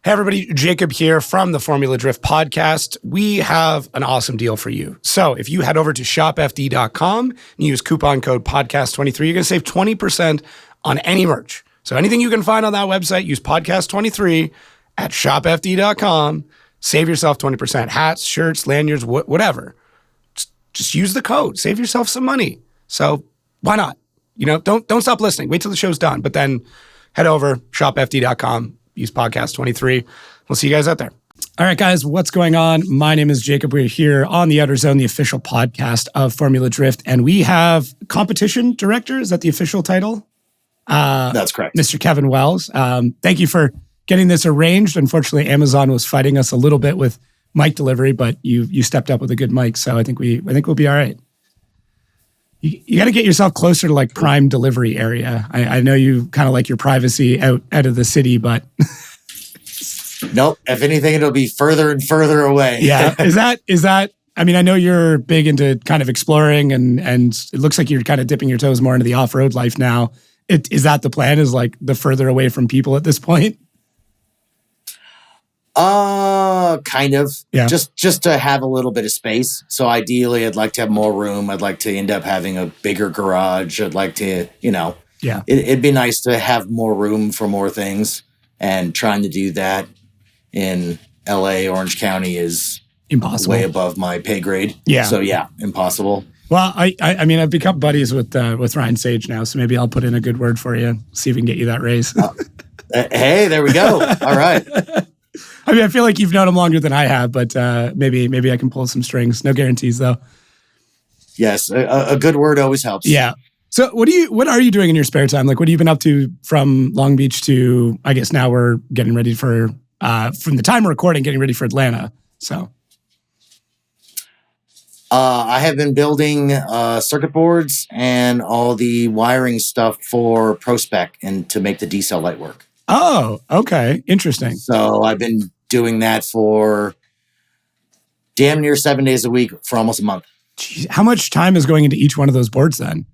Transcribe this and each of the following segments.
Hey everybody, Jacob here from the Formula Drift podcast. We have an awesome deal for you. So if you head over to shopfd.com and use coupon code podcast23, you're going to save 20% on any merch. So anything you can find on that website, use podcast23 at shopfd.com. Save yourself 20%. Hats, shirts, lanyards, whatever. Just use the code. Save yourself some money. So why not? You know, don't stop listening. Wait till the show's done. But then head over, shopfd.com. Use podcast 23. We'll see you guys out there. All right, guys, what's going on? My name is Jacob. We're here on the Outerzone, the official podcast of Formula Drift. And we have competition director. Is that the official title? That's correct. Mr. Kevin Wells. Thank you for getting this arranged. Unfortunately, Amazon was fighting us a little bit with mic delivery, but you stepped up with a good mic. So I think we'll be all right. You got to get yourself closer to like prime delivery area. I know you kind of like your privacy out of the city, but nope. If anything, it'll be further and further away. Yeah. Is that? I mean, I know you're big into kind of exploring, and it looks like you're kind of dipping your toes more into the off-road life now. Is that the plan? Is like the further away from people at this point? Kind of. Yeah. Just to have a little bit of space. So ideally, I'd like to have more room. I'd like to end up having a bigger garage. I'd like to, yeah. It'd be nice to have more room for more things. And trying to do that in LA, Orange County is impossible. Way above my pay grade. Yeah. So yeah, impossible. Well, I mean, I've become buddies with Ryan Sage now, so maybe I'll put in a good word for you. See if we can get you that raise. Hey, there we go. All right. I mean, I feel like you've known him longer than I have, but maybe I can pull some strings. No guarantees, though. Yes, a good word always helps. Yeah. So what are you doing in your spare time? Like, what have you been up to from Long Beach to, I guess now we're getting ready for, from the time we're recording, getting ready for Atlanta. So. I have been building circuit boards and all the wiring stuff for PROSPEC and to make the D-cell light work. Oh, okay. Interesting. So I've been doing that for damn near 7 days a week for almost a month. Jeez, how much time is going into each one of those boards then?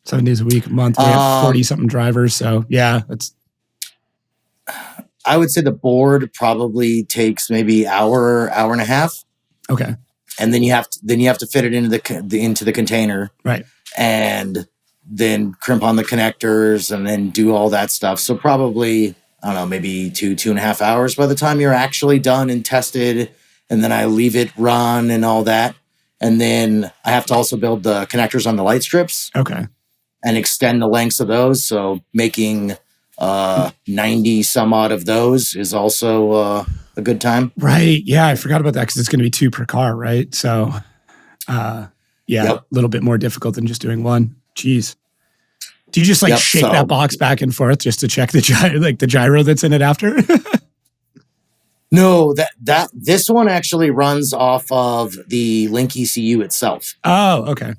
7 days a week, a month. We have 40-something drivers. So yeah, I would say the board probably takes maybe hour and a half. Okay. And then you have to fit it into the container. Right. And then crimp on the connectors and then do all that stuff. So probably, I don't know, maybe 2.5 hours by the time you're actually done and tested. And then I leave it run and all that. And then I have to also build the connectors on the light strips. Okay. And extend the lengths of those. So making 90 some odd of those is also a good time. Right. Yeah, I forgot about that because it's going to be 2 per car, right? So, a little bit more difficult than just doing one. Jeez. Do you just shake that box back and forth just to check the gyro that's in it after? No, this one actually runs off of the Link ECU itself. Oh, okay.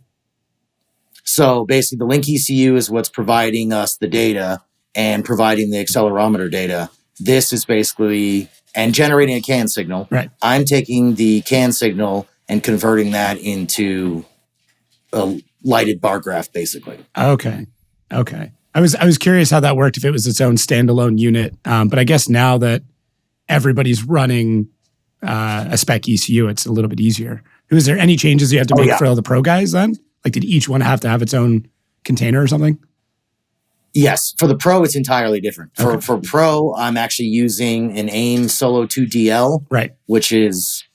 So basically the Link ECU is what's providing us the data and providing the accelerometer data. This is basically, and generating a CAN signal. Right. I'm taking the CAN signal and converting that into a lighted bar graph, basically. Okay. I was curious how that worked, if it was its own standalone unit. But I guess now that everybody's running a spec ECU, it's a little bit easier. Was there any changes you had to make for all the pro guys then? Like, did each one have to have its own container or something? Yes. For the pro, it's entirely different. For pro, I'm actually using an AIM Solo 2 DL, right, which is,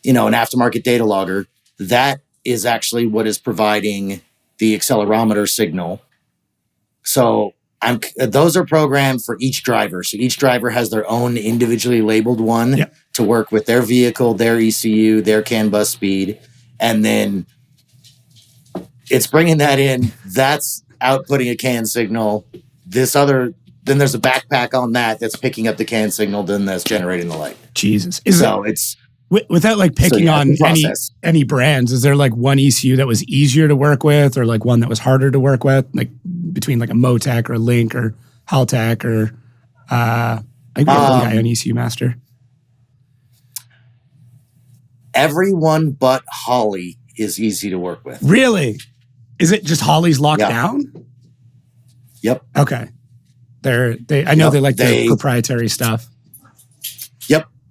an aftermarket data logger. That is actually what is providing the accelerometer signal. So those are programmed for each driver. So each driver has their own individually labeled one to work with their vehicle, their ECU, their CAN bus speed. And then it's bringing that in. That's outputting a CAN signal. Then there's a backpack on that's picking up the CAN signal, then that's generating the light. Jesus. It's without picking on any brands, is there one ECU that was easier to work with, or one that was harder to work with, between a Motec or a Link or Haltech or I think we have a guy on ECU Master. Everyone but Holly is easy to work with. Really? Is it just Holly's locked down? Yep. Okay. I know they like their proprietary stuff.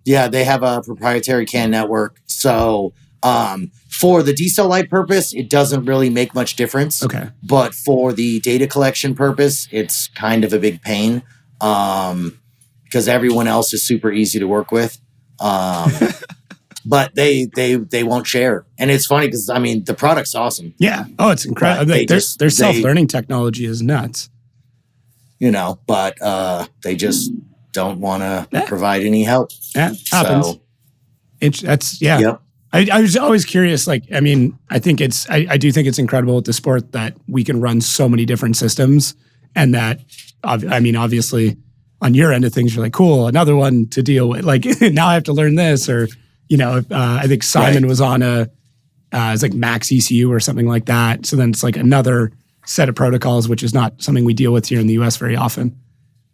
Yeah, they have a proprietary CAN network. So for the decel light purpose, it doesn't really make much difference. Okay. But for the data collection purpose, it's kind of a big pain because everyone else is super easy to work with. But they won't share. And it's funny because, I mean, the product's awesome. Yeah. Oh, it's incredible. Like, their self-learning technology is nuts. You know, but they just don't want to provide any help. Yeah, happens. So, yeah. Yep. I was always curious. Like, I mean, I do think it's incredible with the sport that we can run so many different systems, and that, I mean, obviously, on your end of things, you're like, cool, another one to deal with. Like, now I have to learn this, or you know, I think Simon was on it's like Max ECU or something like that. So then it's like another set of protocols, which is not something we deal with here in the US very often.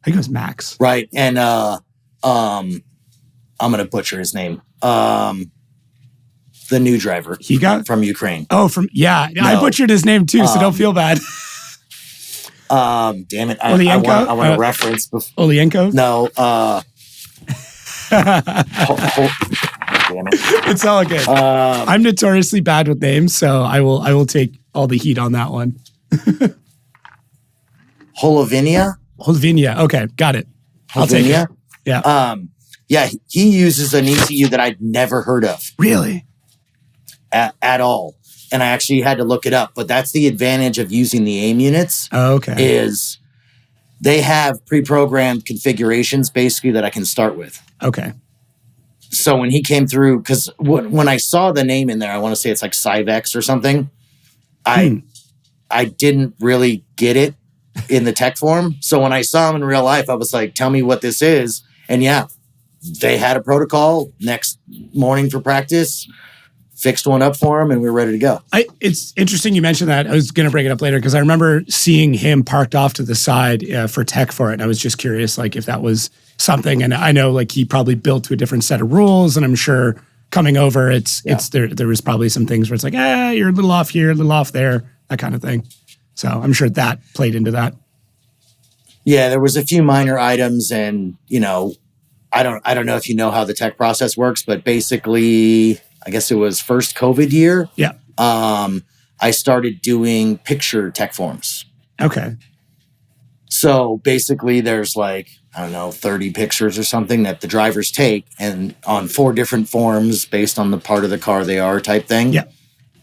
I think it was Max. Right. And I'm going to butcher his name. The new driver. From Ukraine. Oh, I butchered his name too, so don't feel bad. Damn it. I want a reference. Olienko? No. Damn it. It's all good. I'm notoriously bad with names, so I will take all the heat on that one. Holovinia? Okay, got it. I'll take it. Yeah. He uses an ECU that I'd never heard of. Really? At all. And I actually had to look it up. But that's the advantage of using the AIM units. Oh, okay. Is they have pre-programmed configurations basically that I can start with. Okay. So when he came through, because when I saw the name in there, I want to say it's like Cyvex or something. I didn't really get it in the tech form. So when I saw him in real life, I was like, tell me what this is. And yeah, they had a protocol next morning for practice, fixed one up for him, and we were ready to go. It's interesting you mentioned that. I was going to bring it up later because I remember seeing him parked off to the side for tech for it. And I was just curious, like, if that was something. And I know, like, he probably built to a different set of rules. And I'm sure coming over, there was probably some things where it's like, you're a little off here, a little off there, that kind of thing. So I'm sure that played into that. Yeah, there was a few minor items, and you know, I don't know if you know how the tech process works, but basically, I guess it was first COVID year. Yeah. I started doing picture tech forms. Okay. So basically, there's like, I don't know, 30 pictures or something that the drivers take, and on 4 different forms based on the part of the car they are, type thing. Yeah.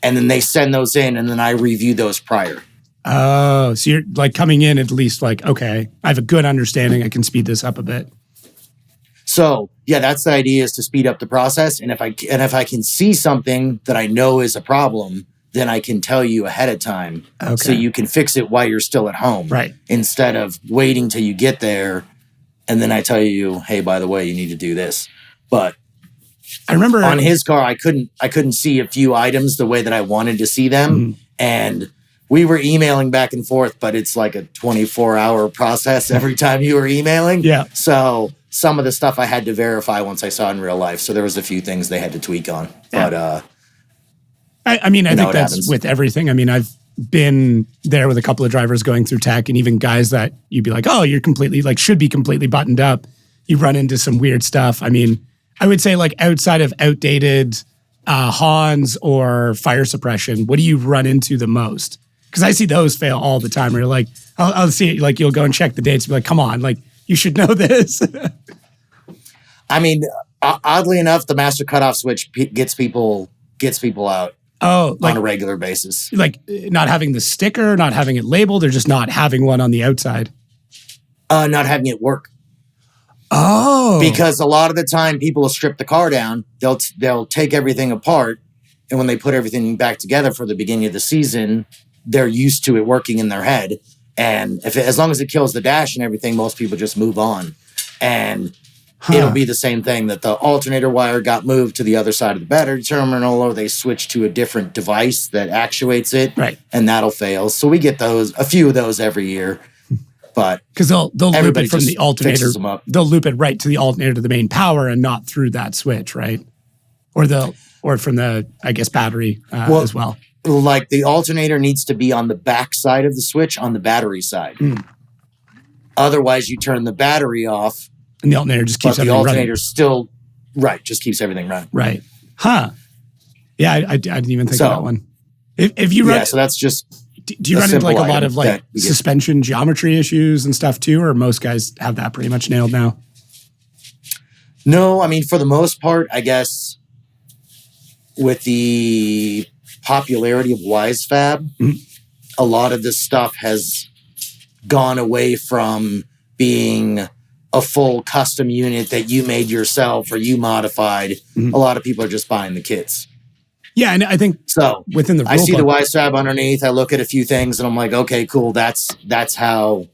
And then they send those in, and then I review those prior. Oh, so you're like coming in at least like, okay, I have a good understanding. I can speed this up a bit. So yeah, that's the idea, is to speed up the process. And if I can see something that I know is a problem, then I can tell you ahead of time. Okay. So you can fix it while you're still at home. Right. Instead of waiting till you get there. And then I tell you, hey, by the way, you need to do this. But I remember on his car, I couldn't see a few items the way that I wanted to see them. Mm-hmm. And we were emailing back and forth, but it's like a 24-hour process every time you were emailing. Yeah. So some of the stuff I had to verify once I saw it in real life. So there was a few things they had to tweak on. Yeah. But I mean, I think that's happens with everything. I mean, I've been there with a couple of drivers going through tech, and even guys that you'd be like, oh, you're completely, like, should be completely buttoned up. You run into some weird stuff. I mean, I would say, like, outside of outdated Hans or fire suppression, what do you run into the most? Because I see those fail all the time. Where you're like, I'll see it, like, you'll go and check the dates and be like, come on, like, you should know this. I mean, oddly enough, the master cutoff switch gets people out. Oh, like, on a regular basis. Like not having the sticker, not having it labeled, or just not having one on the outside? Not having it work. Oh. Because a lot of the time people will strip the car down, they'll take everything apart, and when they put everything back together for the beginning of the season, they're used to it working in their head. And as long as it kills the dash and everything, most people just move on. And it'll be the same thing, that the alternator wire got moved to the other side of the battery terminal, or they switch to a different device that actuates it, right? And that'll fail. So we get a few of those every year. But because they'll loop it from the alternator, they'll loop it right to the alternator to the main power, and not through that switch, right? Or from the, I guess, battery as well. Like the alternator needs to be on the back side of the switch on the battery side. Otherwise, you turn the battery off. And the alternator just keeps running. But the alternator's still Right. Just keeps everything running. Right. Huh. Yeah, I didn't even think of that one. If you run, so that's just. Do you run into like a lot of like suspension geometry issues and stuff too, or most guys have that pretty much nailed now? No, I mean, for the most part, I guess with the popularity of WiseFab, a lot of this stuff has gone away from being a full custom unit that you made yourself or you modified. A lot of people are just buying the kits. Yeah, and I think so. Within the I see the WiseFab underneath. I look at a few things, and I'm like, okay, cool. That's how,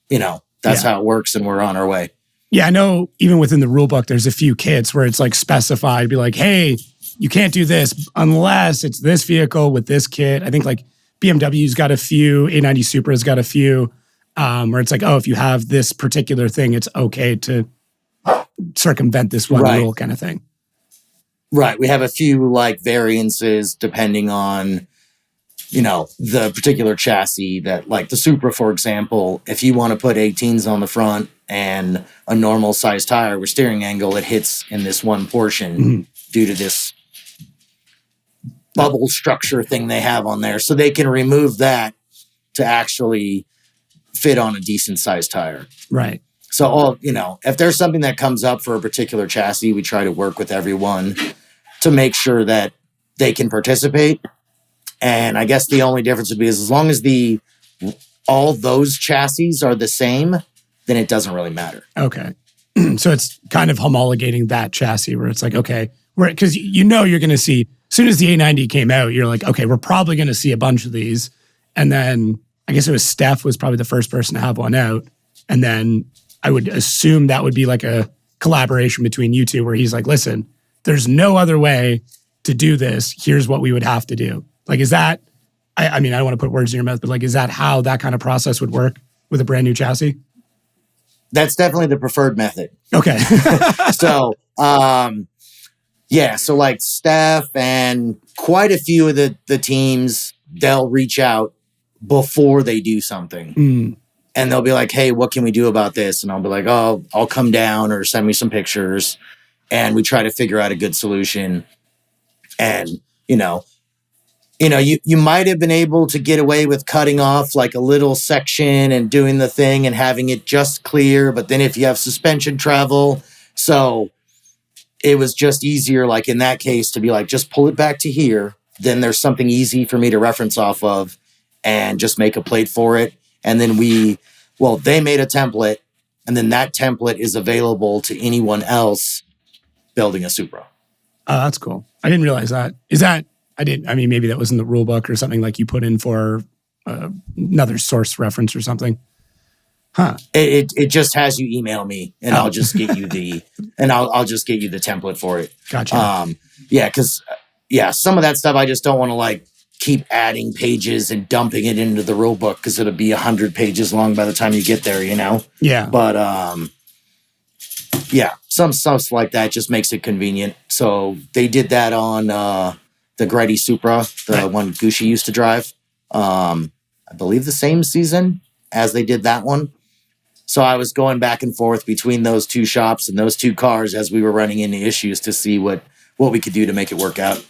that's how it works, and we're on our way. Yeah, I know. Even within the rule book, there's a few kits where it's like specified, be like, hey, you can't do this unless it's this vehicle with this kit. I think like BMW's got a few, A90 Supra's got a few, where it's like, oh, if you have this particular thing, it's okay to circumvent this one rule kind of thing. Right. We have a few like variances depending on, the particular chassis that like the Supra, for example, if you want to put 18s on the front and a normal size tire with steering angle, it hits in this one portion due to this bubble structure thing they have on there. So they can remove that to actually fit on a decent sized tire. Right. So, if there's something that comes up for a particular chassis, we try to work with everyone to make sure that they can participate. And I guess the only difference would be is as long as all those chassis are the same, then it doesn't really matter. Okay. So it's kind of homologating that chassis where it's like, okay, because you're going to see, as soon as the A90 came out, you're like, okay, we're probably going to see a bunch of these. And then I guess it was Steph was probably the first person to have one out. And then I would assume that would be like a collaboration between you two where he's like, listen, there's no other way to do this. Here's what we would have to do. Like, is that, I mean, I don't want to put words in your mouth, but like, is that how that kind of process would work with a brand new chassis? That's definitely the preferred method. Okay. So, so like Steph and quite a few of the teams, they'll reach out before they do something. And they'll be like, hey, what can we do about this? And I'll be like, oh, I'll come down or send me some pictures. And we try to figure out a good solution. And, you might have been able to get away with cutting off like a little section and doing the thing and having it just clear. But then if you have suspension travel, so it was just easier, like in that case, to be like, just pull it back to here. Then there's something easy for me to reference off of and just make a plate for it. And then they made a template, and then that template is available to anyone else building a Supra. Oh, that's cool. I didn't realize that. Maybe that was in the rule book or something like you put in for another source reference or something. Huh. It just has you email me and I'll just get you I'll just get you the template for it. Gotcha. Because some of that stuff I just don't want to like keep adding pages and dumping it into the rule book because it'll be 100 pages long by the time you get there, Yeah. But some stuff like that just makes it convenient. So they did that on the Gretty Supra, the one Gucci used to drive. I believe the same season as they did that one. So I was going back and forth between those two shops and those two cars as we were running into issues to see what we could do to make it work out.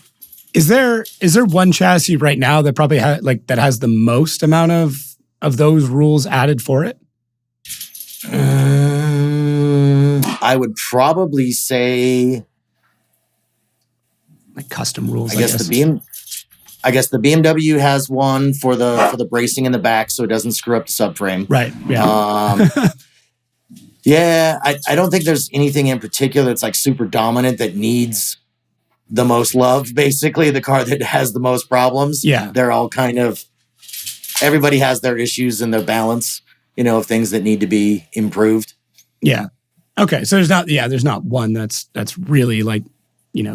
Is there one chassis right now that probably that has the most amount of those rules added for it? I would probably say like custom rules. I guess the BMW has one for the bracing in the back so it doesn't screw up the subframe. Right. Yeah. I don't think there's anything in particular that's like super dominant that needs the most love. Basically, the car that has the most problems. Yeah. They're all everybody has their issues and their balance, of things that need to be improved. Yeah. Okay. So there's not one that's really like,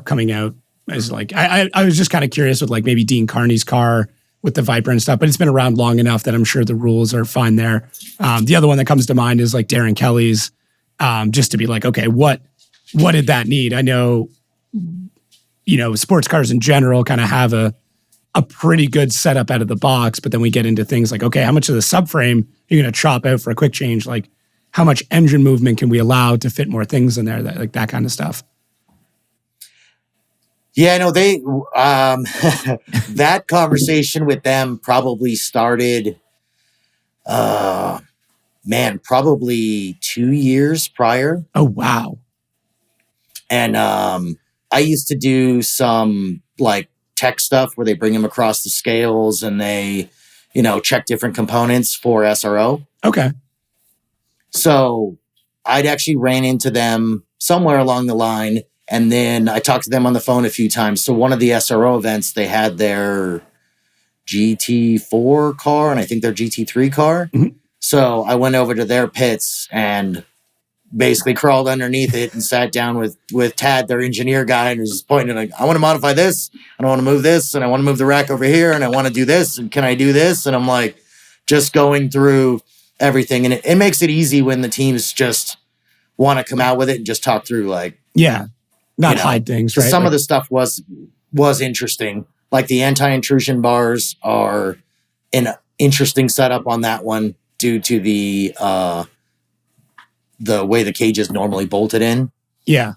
coming out as like, I was just kind of curious with like maybe Dean Carney's car with the Viper and stuff, but it's been around long enough that I'm sure the rules are fine there. The other one that comes to mind is like Darren Kelly's, just to be like, okay, what did that need? I know, sports cars in general kind of have a pretty good setup out of the box, but then we get into things like, okay, how much of the subframe you're going to chop out for a quick change? Like how much engine movement can we allow to fit more things in there? That kind of stuff. Yeah, no, they that conversation with them probably started probably 2 years prior. Oh, wow. And I used to do some like tech stuff where they bring them across the scales and they, check different components for SRO. Okay. So I'd actually ran into them somewhere along the line. And then I talked to them on the phone a few times. So one of the SRO events, they had their GT4 car and I think their GT3 car. Mm-hmm. So I went over to their pits and basically crawled underneath it and sat down with Tad, their engineer guy, and was just pointing like, I want to modify this, and I want to move this, and I want to move the rack over here, and I want to do this, and can I do this? And I'm like, just going through everything. And it makes it easy when the teams just want to come out with it and just talk through like, not hide things, right? Some of the stuff was interesting. Like the anti-intrusion bars are an interesting setup on that one due to the way the cage is normally bolted in. Yeah.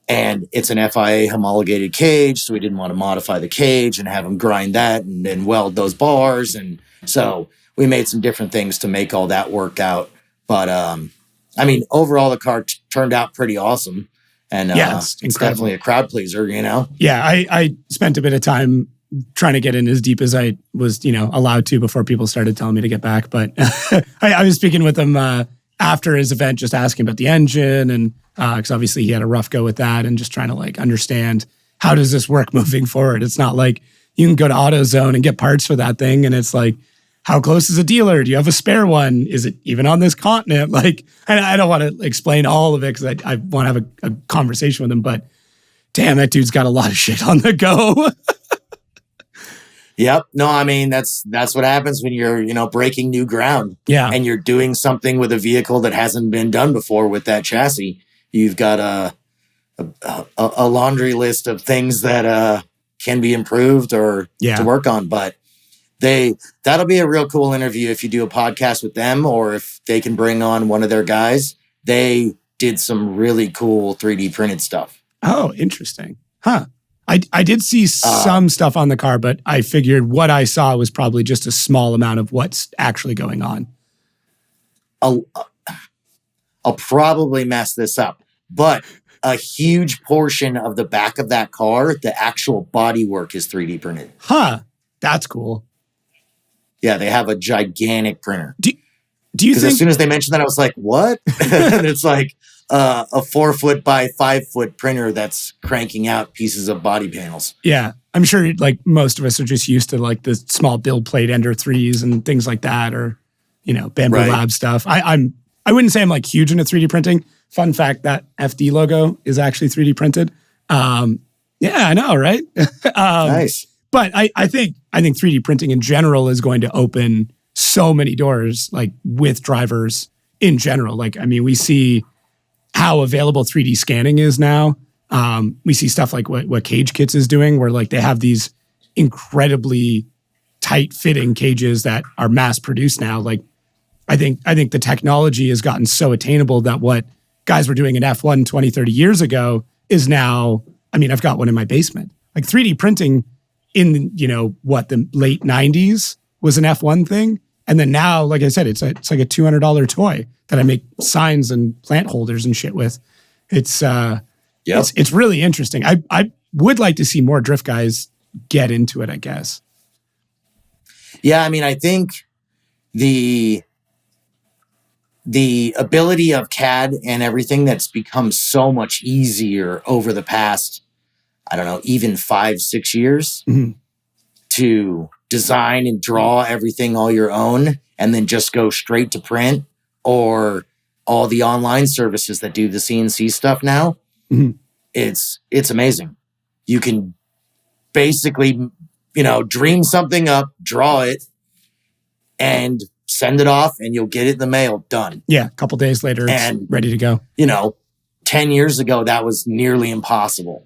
And it's an FIA homologated cage, so we didn't want to modify the cage and have them grind that and then weld those bars. And so we made some different things to make all that work out. But, overall, the car turned out pretty awesome. And it's definitely a crowd pleaser, Yeah, I spent a bit of time trying to get in as deep as I was, allowed to before people started telling me to get back. But I was speaking with him after his event, just asking about the engine, and because obviously he had a rough go with that, and just trying to like understand how does this work moving forward. It's not like you can go to Outerzone and get parts for that thing, and it's like, how close is a dealer? Do you have a spare one? Is it even on this continent? Like, I don't want to explain all of it because I want to have a conversation with him, but damn, that dude's got a lot of shit on the go. Yep. No, that's what happens when you're, breaking new ground. Yeah. And you're doing something with a vehicle that hasn't been done before with that chassis. You've got a laundry list of things that can be improved or to work on. But that'll be a real cool interview if you do a podcast with them, or if they can bring on one of their guys. They did some really cool 3D printed stuff. Oh, interesting. Huh. I did see some stuff on the car, but I figured what I saw was probably just a small amount of what's actually going on. I'll probably mess this up, but a huge portion of the back of that car, the actual bodywork is 3D printed. Huh. That's cool. Yeah, they have a gigantic printer. Do you think... as soon as they mentioned that, I was like, what? And it's like a 4-foot by 5-foot printer that's cranking out pieces of body panels. Yeah. I'm sure like most of us are just used to like the small build plate Ender 3s and things like that, or, Bamboo Lab stuff. I wouldn't say I'm like huge into 3D printing. Fun fact, that FD logo is actually 3D printed. Yeah, I know, right? Nice. But I think 3D printing in general is going to open so many doors, like with drivers in general. Like, we see how available 3D scanning is now. We see stuff like what Cage Kits is doing, where like they have these incredibly tight fitting cages that are mass produced now. Like, I think the technology has gotten so attainable that what guys were doing in F1 20, 30 years ago is now, I've got one in my basement. Like 3D printing in, the late 90s was an F1 thing. And then now, like I said, it's like a $200 toy that I make signs and plant holders and shit with. It's really interesting. I would like to see more drift guys get into it, I guess. Yeah, I think the ability of CAD and everything that's become so much easier over the past, I don't know, even 5-6 years to design and draw everything all your own and then just go straight to print, or all the online services that do the CNC stuff now. It's amazing. You can basically, dream something up, draw it, and send it off, and you'll get it in the mail, done. Yeah, a couple days later, it's ready to go. 10 years ago, that was nearly impossible.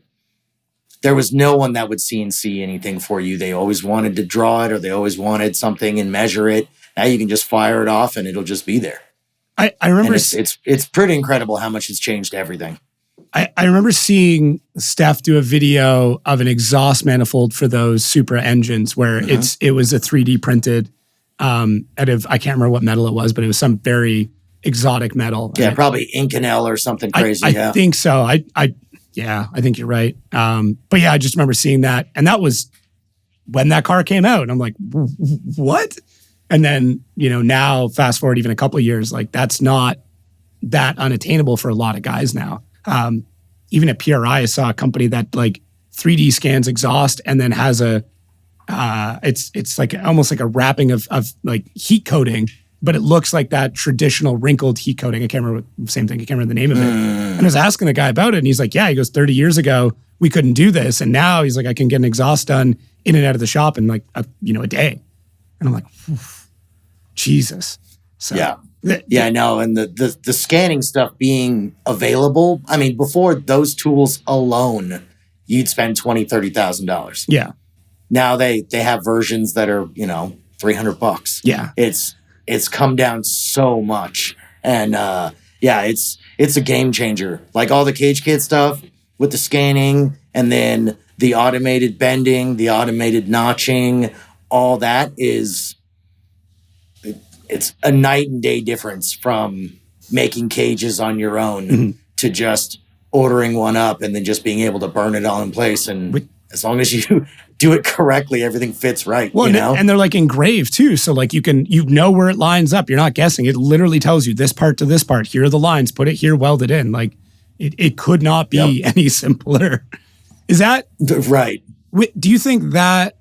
There was no one that would CNC anything for you. They always wanted to draw it, or they always wanted something and measure it. Now you can just fire it off, and it'll just be there. I remember... And it's pretty incredible how much it's changed everything. I remember seeing Steph do a video of an exhaust manifold for those Supra engines where it was a 3D printed out of, I can't remember what metal it was, but it was some very exotic metal. Yeah, probably Inconel or something crazy. I think so. I think you're right. But yeah, I just remember seeing that. And that was when that car came out. And I'm like, what? And then, now fast forward even a couple of years, like that's not that unattainable for a lot of guys now. Even at PRI, I saw a company that like 3D scans exhaust and then has it's like almost like a wrapping of like heat coating, but it looks like that traditional wrinkled heat coating. I can't remember same thing. I can't remember the name of it. And I was asking the guy about it, and he's like, yeah, he goes, 30 years ago, we couldn't do this. And now he's like, I can get an exhaust done in and out of the shop in like a day. And I'm like, Jesus. So yeah. Yeah, I know. And the scanning stuff being available, I mean, before those tools alone, you'd spend $20,000, $30,000. Yeah. Now they have versions that are, $300. Yeah. It's come down so much. And it's a game changer. Like all the cage kit stuff with the scanning and then the automated bending, the automated notching, all that is... It's a night and day difference from making cages on your own to just ordering one up and then just being able to burn it all in place. And as long as you do it correctly, everything fits right. Well, and they're like engraved too. So like you know where it lines up. You're not guessing. It literally tells you this part to this part. Here are the lines. Put it here, weld it in. Like it could not be any simpler. Is that right? Do you think that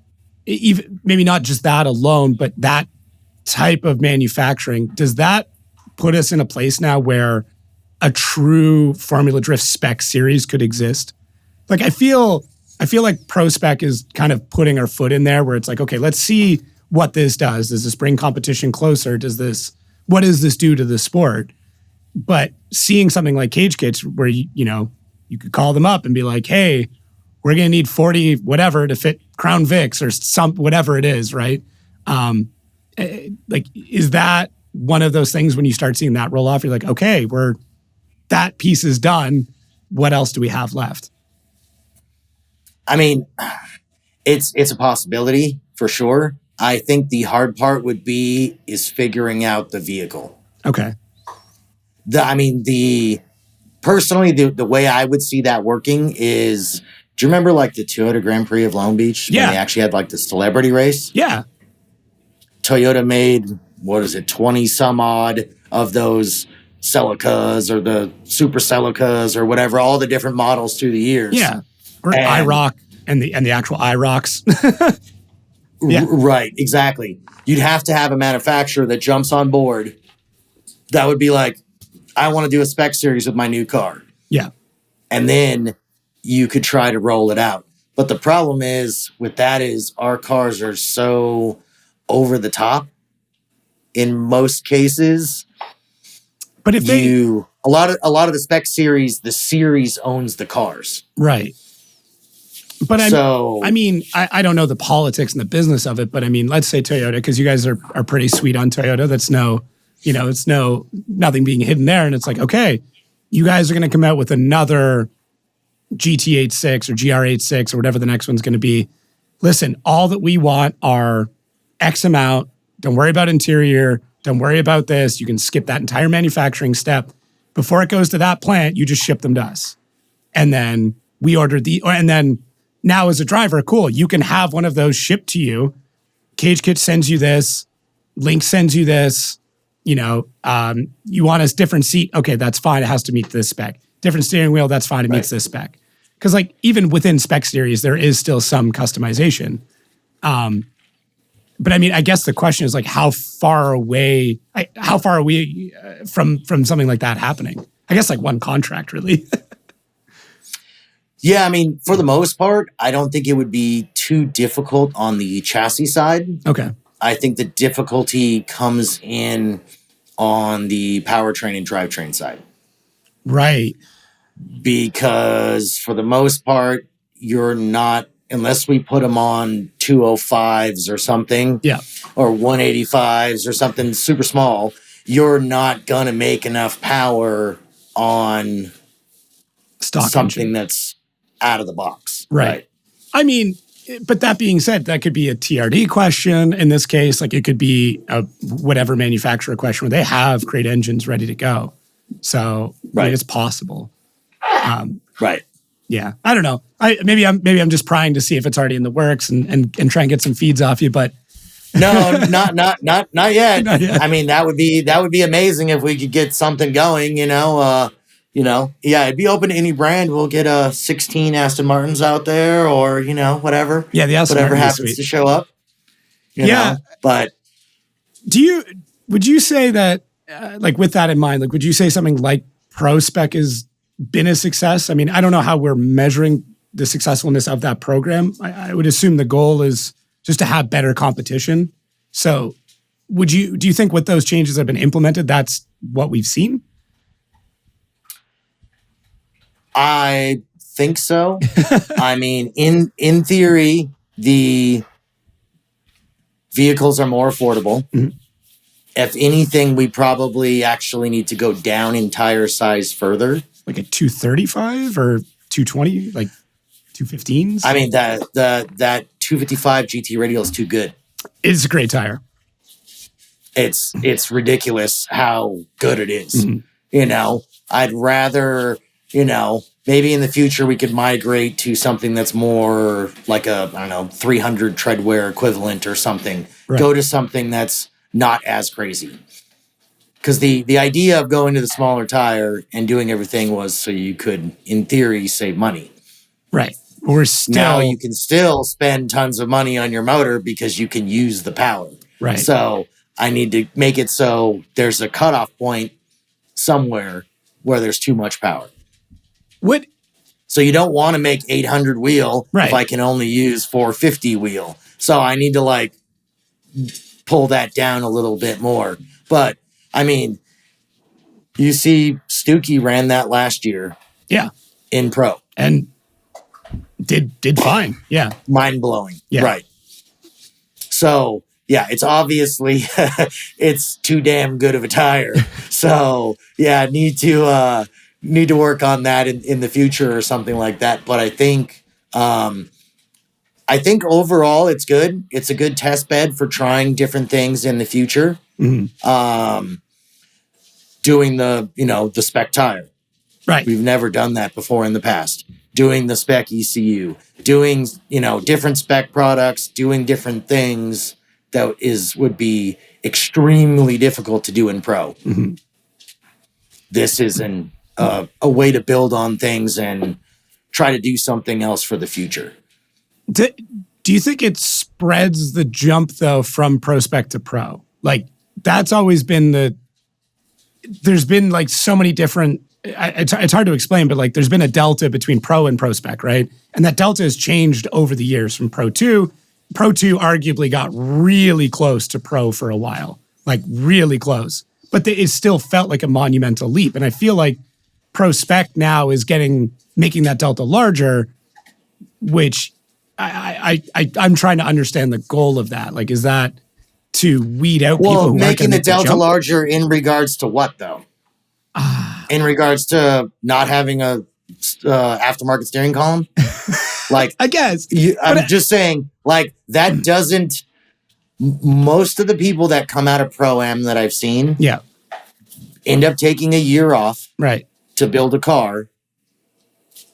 even maybe not just that alone, but that type of manufacturing, does that put us in a place now where a true Formula Drift spec series could exist? Like I feel like PROSPEC is kind of putting our foot in there where it's like, okay, let's see what this does. Does this bring competition closer? What does this do to the sport? But seeing something like Cage Kits where you could call them up and be like, hey, we're going to need 40 whatever to fit Crown Vics or some whatever it is, right? Like, is that one of those things when you start seeing that roll off, you're like, okay, that piece is done. What else do we have left? I mean, it's a possibility for sure. I think the hard part is figuring out the vehicle. Okay. Personally, the way I would see that working is, do you remember like the Toyota Grand Prix of Long Beach? Yeah. When they actually had like the celebrity race? Yeah. Toyota made, 20 some odd of those Celicas or the Super Celicas or whatever, all the different models through the years. Yeah. Or IROC and the actual IROCs. Yeah. Right, exactly. You'd have to have a manufacturer that jumps on board that would be like, I want to do a spec series with my new car. Yeah. And then you could try to roll it out. But the problem is with that is our cars are so over the top in most cases. But if a lot of the spec series, the series owns the cars. Right. But I don't know the politics and the business of it, but I mean, let's say Toyota, because you guys are pretty sweet on Toyota. That's nothing being hidden there. And it's like, okay, you guys are going to come out with another GT86 or GR86 or whatever the next one's going to be. Listen, all that we want are X amount. Don't worry about interior. Don't worry about this. You can skip that entire manufacturing step. Before it goes to that plant, you just ship them to us. And then we order and then now as a driver, cool, you can have one of those shipped to you. Cage Kit sends you this. Link sends you this. You want a different seat. Okay, that's fine. It has to meet this spec. Different steering wheel. That's fine. It meets this spec. Because like even within spec series, there is still some customization. But I mean, I guess the question is like, how far are we from something like that happening? I guess like one contract, really. Yeah, I mean, for the most part, I don't think it would be too difficult on the chassis side. Okay. I think the difficulty comes in on the powertrain and drivetrain side. Right. Because for the most part, you're not, unless we put them on 205s or something, or 185s or something super small, you're not going to make enough power on stock something engine. that's out of the box. Right. I mean, but that being said, that could be a TRD question in this case. Like it could be a whatever manufacturer question where they have great engines ready to go. So I mean, it's possible. Right. Yeah. I don't know. Maybe I'm just prying to see if it's already in the works and try and get some feeds off you, but no, not yet. Not yet. I mean, that would be amazing if we could get something going, yeah, it'd be open to any brand. We'll get 16 Aston Martins out there or, whatever. Yeah, the Aston whatever Martin happens to show up. You know, but would you say that, like with that in mind, like would you say something like PROSPEC has been a success? I mean, I don't know how we're measuring the successfulness of that program. I would assume the goal is just to have better competition. So do you think with those changes that have been implemented, that's what we've seen? I think so. I mean, in theory, the vehicles are more affordable. Mm-hmm. If anything, we probably actually need to go down in tire size further. Like a 235 or 220, like 215s? I mean, that 255 GT radial is too good. It's a great tire. It's ridiculous how good it is. Mm-hmm. I'd rather, maybe in the future we could migrate to something that's more like a, 300 treadwear equivalent or something. Right. Go to something that's not as crazy. Because the idea of going to the smaller tire and doing everything was so you could, in theory, save money. Right. Now you can still spend tons of money on your motor because you can use the power. Right. So I need to make it so there's a cutoff point somewhere where there's too much power. So you don't want to make 800 wheel if I can only use 450 wheel. So I need to pull that down a little bit more. But I mean, you see Stuckey ran that last year. Yeah. In Pro. And did fine. Yeah. Mind blowing. Yeah. Right. So yeah, it's obviously it's too damn good of a tire. So yeah, need to work on that in the future or something like that. But I think overall it's good. It's a good test bed for trying different things in the future. Mm-hmm. Doing the spec tire. Right. We've never done that before in the past. Doing the spec ECU, doing, different spec products, doing different things that would be extremely difficult to do in Pro. Mm-hmm. This is a way to build on things and try to do something else for the future. Do you think it spreads the jump, though, from PROSPEC to Pro? Like, that's always been there's been, so many different... It's hard to explain, but there's been a delta between Pro and PROSPEC, right? And that delta has changed over the years from Pro 2. Pro 2 arguably got really close to Pro for a while, really close. But it still felt like a monumental leap. And I feel like PROSPEC now is making that delta larger, which I'm trying to understand the goal of that. Is that to weed out people who making the delta larger in regards to what, though? In regards to not having a aftermarket steering column? I guess. I'm just saying, that doesn't... Most of the people that come out of Pro-Am that I've seen end up taking a year off to build a car,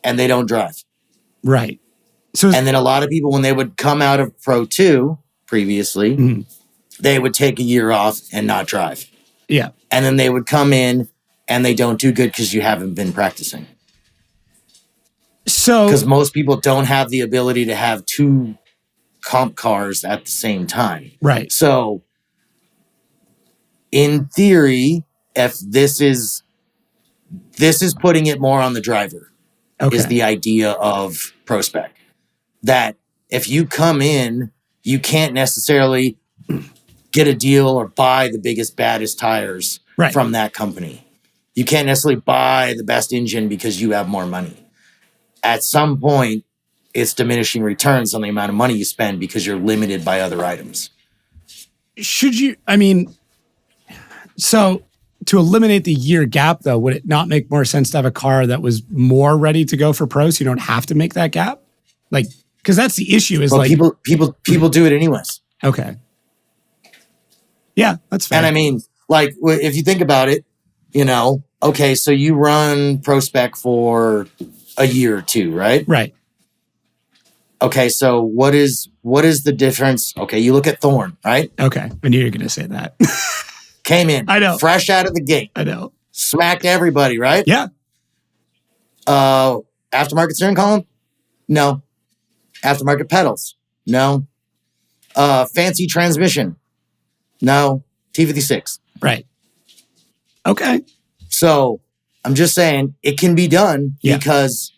and they don't drive. Right. And then a lot of people, when they would come out of Pro 2 previously, they would take a year off and not drive. Yeah. And then they would come in and they don't do good because you haven't been practicing. So, because most people don't have the ability to have two comp cars at the same time. Right. So, in theory, if this is putting it more on the driver, is the idea of PROSPEC. That if you come in, you can't necessarily get a deal or buy the biggest, baddest tires from that company. You can't necessarily buy the best engine because you have more money. At some point, it's diminishing returns on the amount of money you spend because you're limited by other items. So to eliminate the year gap, though, would it not make more sense to have a car that was more ready to go for pro, so you don't have to make that gap? Like, because that's the issue. Is Well, like people do it anyways. Okay. Yeah, that's fair. And I mean, like, if you think about it, okay, so you run PROSPEC for a year or two, right? Right. Okay, so what is the difference? Okay, you look at Thorn, right? Okay, I knew you were going to say that. Came in, I know, fresh out of the gate. I know. Smacked everybody, right? Yeah. Aftermarket steering column? No. Aftermarket pedals? No. Fancy transmission? No. T56. Right. Okay. So I'm just saying it can be done because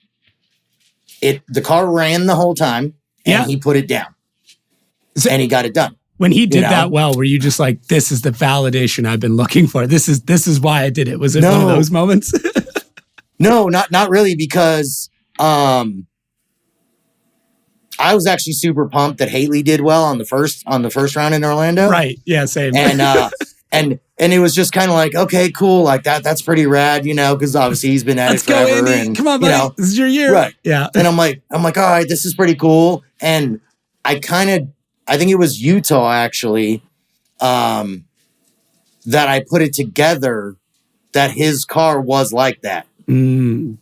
the car ran the whole time and he put it down and he got it done. When he did that well, were you just like, this is the validation I've been looking for? This is why I did it. Was it one of those moments? No, not really, because I was actually super pumped that Haley did well on the first round in Orlando. Right. Yeah, same. And it was just kind of like, okay, cool, like that's pretty rad, because obviously he's been at it forever. Go, Andy. And come on, buddy. This is your year. Right. Yeah. And I'm like, all right, this is pretty cool. And I think it was Utah actually, that I put it together that his car was like that. Mm.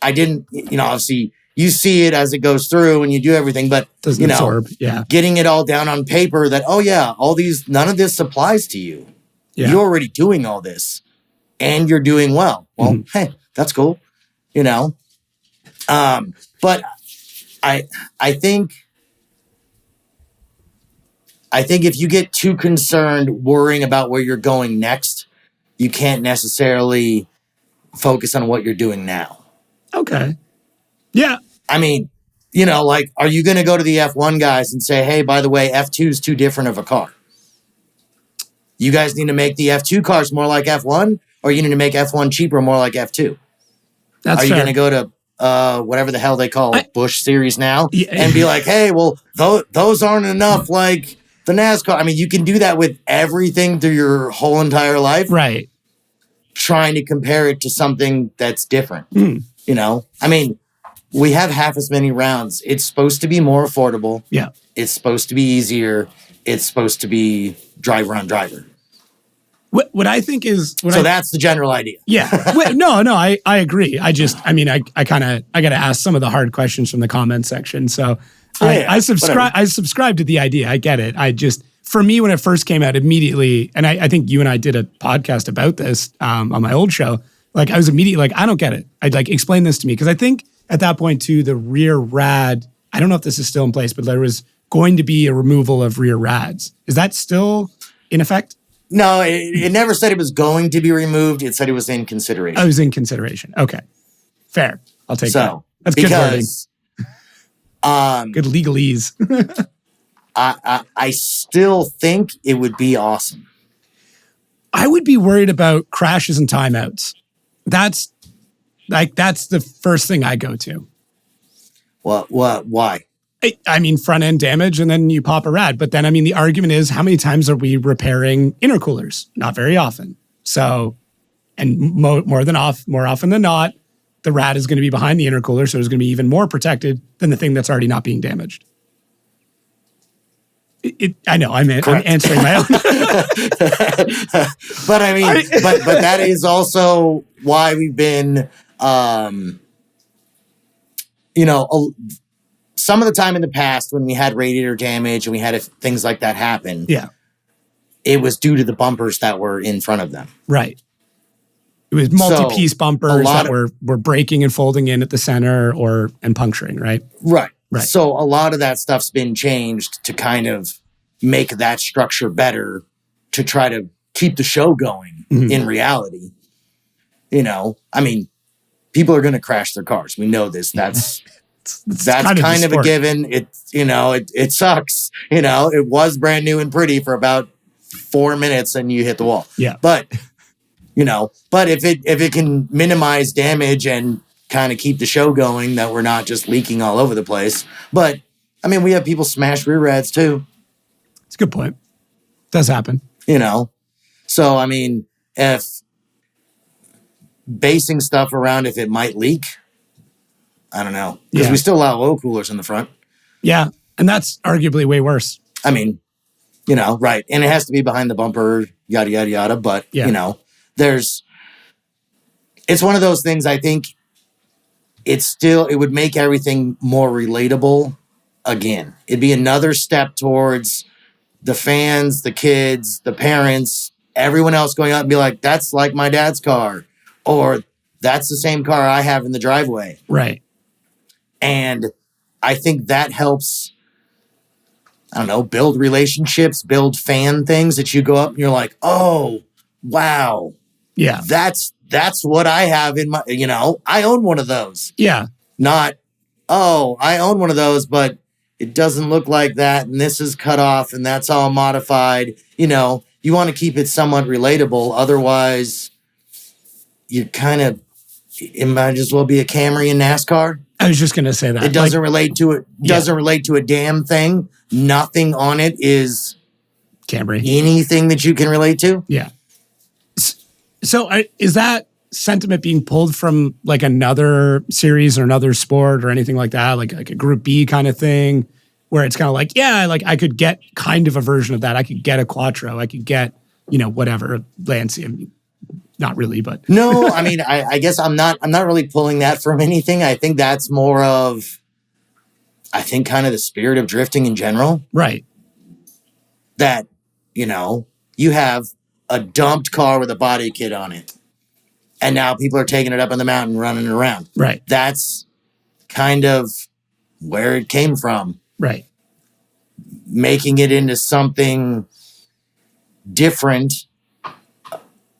I didn't, obviously you see it as it goes through and you do everything, but doesn't absorb. Yeah. Getting it all down on paper that, none of this applies to you. Yeah. You're already doing all this and you're doing well. Well, hey, that's cool. But I think if you get too concerned worrying about where you're going next, you can't necessarily focus on what you're doing now. Okay. Yeah. I mean, like, are you going to go to the F1 guys and say, hey, by the way, F2 is too different of a car? You guys need to make the F2 cars more like F1, or you need to make F1 cheaper, more like F2? That's Are you going to go to whatever the hell they call Busch Series now and be like, hey, well, those aren't enough like the NASCAR? I mean, you can do that with everything through your whole entire life. Right. Trying to compare it to something that's different. Mm. I mean, we have half as many rounds. It's supposed to be more affordable. Yeah. It's supposed to be easier. It's supposed to be driver on driver. What I think is... that's the general idea. Yeah. I agree. I got to ask some of the hard questions from the comment section. So I subscribe to the idea. I get it. For me, when it first came out immediately, and I think you and I did a podcast about this on my old show, like I was immediately like, I don't get it. I'd like, explain this to me. Because I think at that point too, the rear rad, I don't know if this is still in place, but there was going to be a removal of rear rads. Is that still in effect? No, it never said it was going to be removed. It said it was in consideration. Oh, it was in consideration. Okay. Fair. I'll take that. That's good wording. Good legalese. I still think it would be awesome. I would be worried about crashes and timeouts. That's the first thing I go to. What? Why? I mean, front end damage, and then you pop a rad. But then, I mean, the argument is, how many times are we repairing intercoolers? Not very often. So, and more often than not, the rad is going to be behind the intercooler, so it's going to be even more protected than the thing that's already not being damaged. I know, I'm answering my own. But I mean, but that is also why we've been, some of the time in the past when we had radiator damage and we had things like that happen, it was due to the bumpers that were in front of them. Right. It was multi-piece bumpers that were breaking and folding in at the center and puncturing, right? Right. So a lot of that stuff's been changed to kind of make that structure better to try to keep the show going in reality. I mean, people are going to crash their cars. We know this. That's kind of a given. It sucks. It was brand new and pretty for about 4 minutes and you hit the wall. Yeah. But if it can minimize damage and kind of keep the show going, that we're not just leaking all over the place. But I mean, we have people smash rear rads too. It's a good point. Does happen. So I mean, if basing stuff around if it might leak. I don't know. Because we still allow oil coolers in the front. Yeah. And that's arguably way worse. I mean, right. And it has to be behind the bumper, yada, yada, yada. But, it's one of those things. I think it would make everything more relatable again. It'd be another step towards the fans, the kids, the parents, everyone else going out and be like, that's like my dad's car. Or that's the same car I have in the driveway. Right. And I think that helps, I don't know, build relationships, build fan things that you go up and you're like, oh, wow. Yeah. That's what I have in my, I own one of those. Yeah. Not, oh, I own one of those, but it doesn't look like that. And this is cut off and that's all modified. You want to keep it somewhat relatable. Otherwise, it might as well be a Camry in NASCAR. I was just going to say that. It doesn't relate to it. Doesn't relate to a damn thing. Nothing on it is Camry. Anything that you can relate to. Yeah. So is that sentiment being pulled from like another series or another sport or anything like that? Like a Group B kind of thing where it's kind of like, I could get kind of a version of that. I could get a Quattro. I could get, whatever, Lancia. Not really, but no. I mean, I guess I'm not really pulling that from anything. I think that's more of, kind of the spirit of drifting in general. Right. That, you have a dumped car with a body kit on it. And now people are taking it up on the mountain and running it around. Right. That's kind of where it came from. Right. Making it into something different.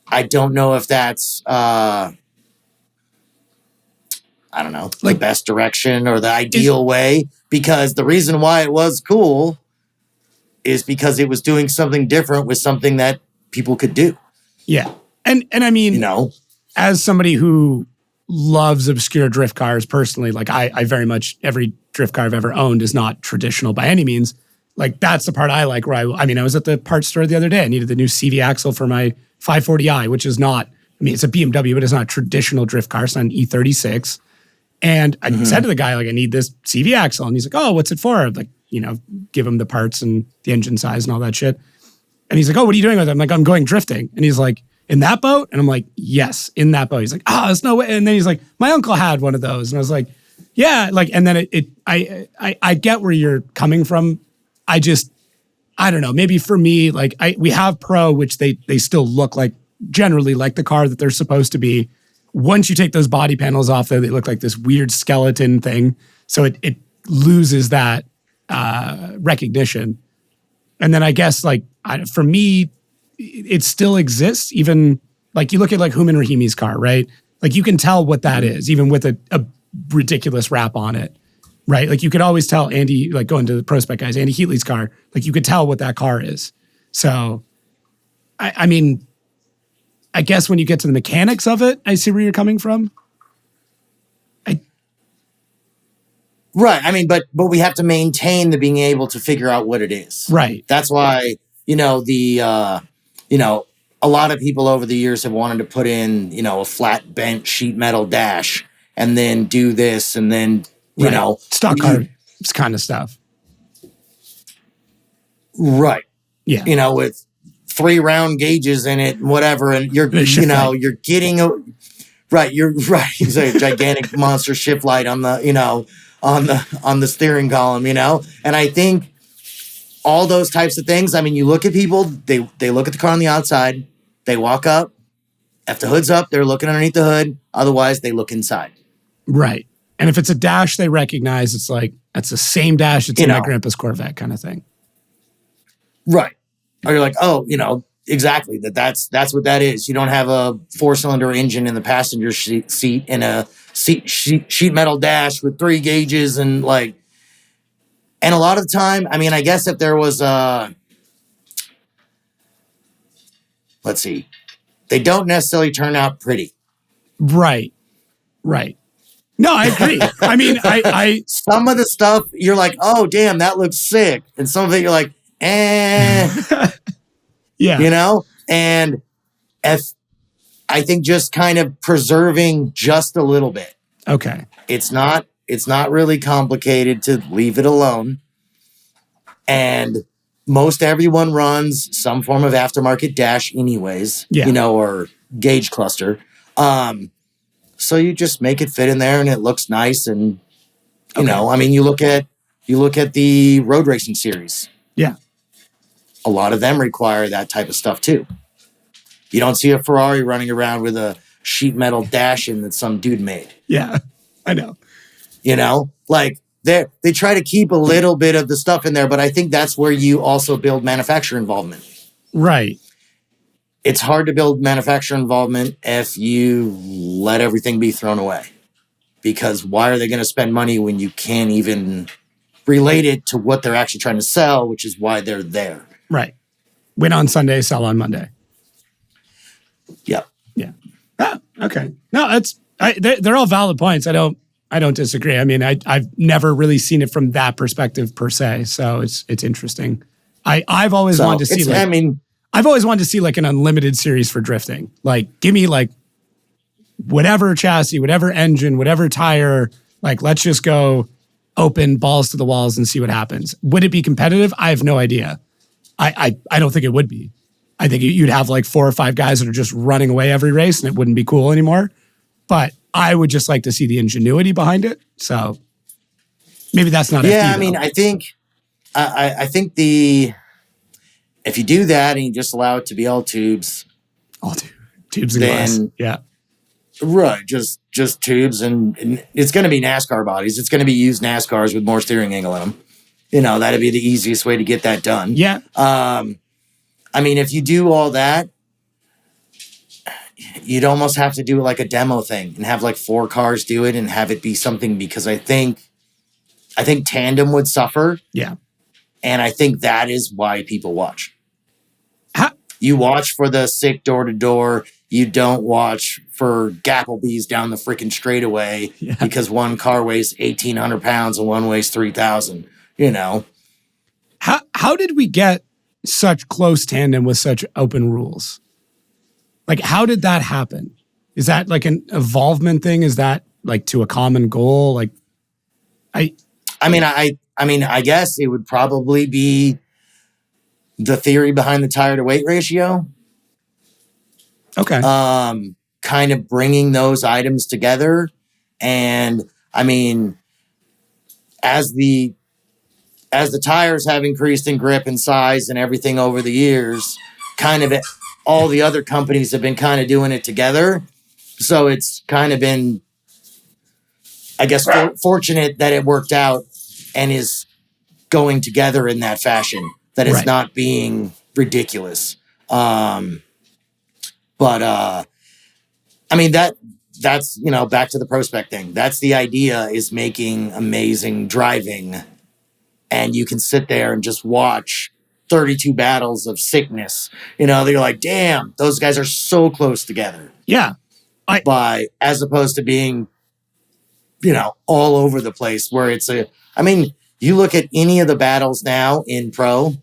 I don't know if that's, I don't know, the best direction or the ideal way. Because the reason why it was cool is because it was doing something different with something that people could do. Yeah. And I mean, as somebody who loves obscure drift cars personally, like I very much, every drift car I've ever owned is not traditional by any means. Like that's the part I like where I was at the parts store the other day. I needed the new CV axle for my 540i, which is not, it's a BMW, but it's not a traditional drift car. It's not an E36. And I said to the guy, like, I need this CV axle. And he's like, oh, what's it for? I'd like, give him the parts and the engine size and all that shit. And he's like, oh, what are you doing with it? I'm like, I'm going drifting. And he's like, in that boat? And I'm like, yes, in that boat. He's like, there's no way. And then he's like, my uncle had one of those. And I was like, yeah. Like, and then I get where you're coming from. I don't know. Maybe for me, like we have Pro, which they still look like generally like the car that they're supposed to be. Once you take those body panels off, they look like this weird skeleton thing. So it loses that recognition. And then I guess for me, it still exists. Even like you look at like Hooman Rahimi's car, right? Like you can tell what that is, even with a ridiculous wrap on it. Right? Like you could always tell Andy, like going to the PROSPEC guys, Andy Heatley's car, like you could tell what that car is. So, I mean, I guess when you get to the mechanics of it, I see where you're coming from. Right. I mean, but we have to maintain the being able to figure out what it is. Right. That's why, a lot of people over the years have wanted to put in, a flat bent sheet metal dash and then do this and then, stock car kind of stuff. Right. Yeah. With 3 round gauges in it and whatever. And you're getting you're right. It's a gigantic monster shift light on the, on the steering column, and I think all those types of things. I mean, you look at people, they look at the car on the outside, they walk up, if the hood's up, they're looking underneath the hood. Otherwise they look inside. Right. And if it's a dash they recognize, it's like, that's the same dash that's in my grandpa's Corvette kind of thing. Right. Or you're like, oh, exactly. That's what that is. You don't have a 4-cylinder engine in the passenger seat and a sheet metal dash with 3 gauges and a lot of the time, I mean, I guess if there was let's see, they don't necessarily turn out pretty. Right. No, I agree. I mean, I some of the stuff you're like, oh, damn, that looks sick. And some of it you're like, eh. Yeah. And if I think just kind of preserving just a little bit. Okay. It's not really complicated to leave it alone. And most everyone runs some form of aftermarket dash anyways, or gauge cluster. So you just make it fit in there and it looks nice. And, you know, I mean, you look at the road racing series. Yeah. A lot of them require that type of stuff too. You don't see a Ferrari running around with a sheet metal dash in that some dude made. Yeah, I know. You know, like they try to keep a little bit of the stuff in there, but I think that's where you also build manufacturer involvement. Right. It's hard to build manufacturer involvement if you let everything be thrown away. Because why are they going to spend money when you can't even relate it to what they're actually trying to sell, which is why they're there. Right. Win on Sunday, sell on Monday. Yep. Yeah. Ah, okay. No, they're all valid points. I don't disagree. I mean, I've never really seen it from that perspective per se. So it's interesting. I've always wanted to see I've always wanted to see like an unlimited series for drifting. Like give me like whatever chassis, whatever engine, whatever tire, like let's just go open balls to the walls and see what happens. Would it be competitive? I have no idea. I don't think it would be. I think you'd have like 4 or 5 guys that are just running away every race and it wouldn't be cool anymore. But I would just like to see the ingenuity behind it. So maybe that's not FD, I mean, I think if you do that and you just allow it to be all tubes. All tubes and glass. Yeah. Right. Just tubes and it's going to be NASCAR bodies. It's going to be used NASCARs with more steering angle in them. You know, that'd be the easiest way to get that done. Yeah. I mean, if you do all that, you'd almost have to do like a demo thing and have like 4 cars do it and have it be something, because I think tandem would suffer. Yeah. And I think that is why people watch. You watch for the sick door-to-door. You don't watch for Gapplebees down the freaking straightaway because one car weighs 1,800 pounds and one weighs 3,000, you know. How did we get such close tandem with such open rules? Like, how did that happen? Is that like an evolvement thing? Is that like to a common goal? Like, I mean, I guess it would probably be the theory behind the tire to weight ratio. Okay. Kind of bringing those items together. And I mean, as the tires have increased in grip and size and everything over the years, kind of all the other companies have been kind of doing it together. So it's kind of been, I guess, fortunate that it worked out and is going together in that fashion, that it's not being ridiculous. But I mean, that's, you know, back to the PROSPEC thing. That's the idea, is making amazing driving. And you can sit there and just watch 32 battles of sickness. You know, they're like, damn, those guys are so close together. Yeah. As opposed to being, you know, all over the place, where it's I mean, you look at any of the battles now in pro,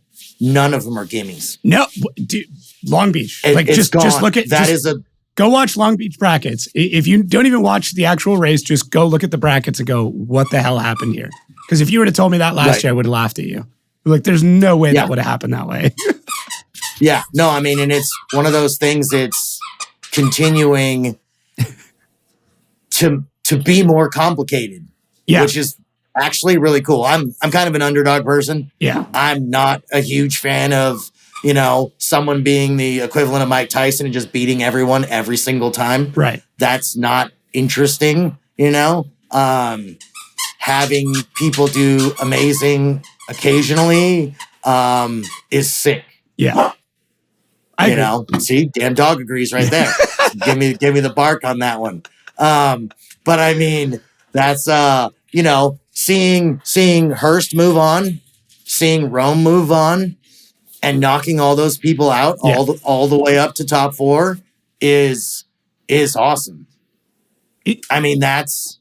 none of them are gimmies. No, dude, Long Beach. Just look at that. Go watch Long Beach brackets. If you don't even watch the actual race, just go look at the brackets and go, what the hell happened here? Because if you would have told me that last year, I would have laughed at you. Like, there's no way that would have happened that way. Yeah. No, I mean, and it's one of those things, it's continuing to be more complicated. Yeah. Which is actually really cool. I'm kind of an underdog person. Yeah. I'm not a huge fan of, you know, someone being the equivalent of Mike Tyson and just beating everyone every single time. Right. That's not interesting, you know? Having people do amazing occasionally is sick. Yeah. You know, see, damn dog agrees right there. give me the bark on that one. But I mean, that's you know, seeing Hurst move on, seeing Rome move on, and knocking all those people out all the way up to top 4 is awesome. I mean, that's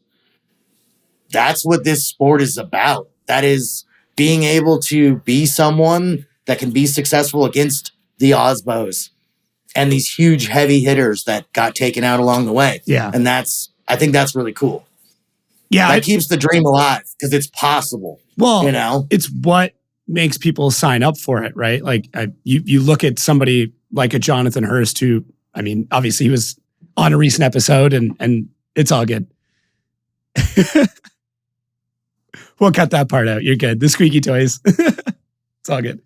what this sport is about. That is being able to be someone that can be successful against the Osbos and these huge heavy hitters that got taken out along the way. Yeah. And I think that's really cool. Yeah. That keeps the dream alive because it's possible. Well, it's what makes people sign up for it, right? Like you look at somebody like a Jonathan Hurst who, I mean, obviously he was on a recent episode and it's all good. We'll cut that part out. You're good. The squeaky toys. It's all good.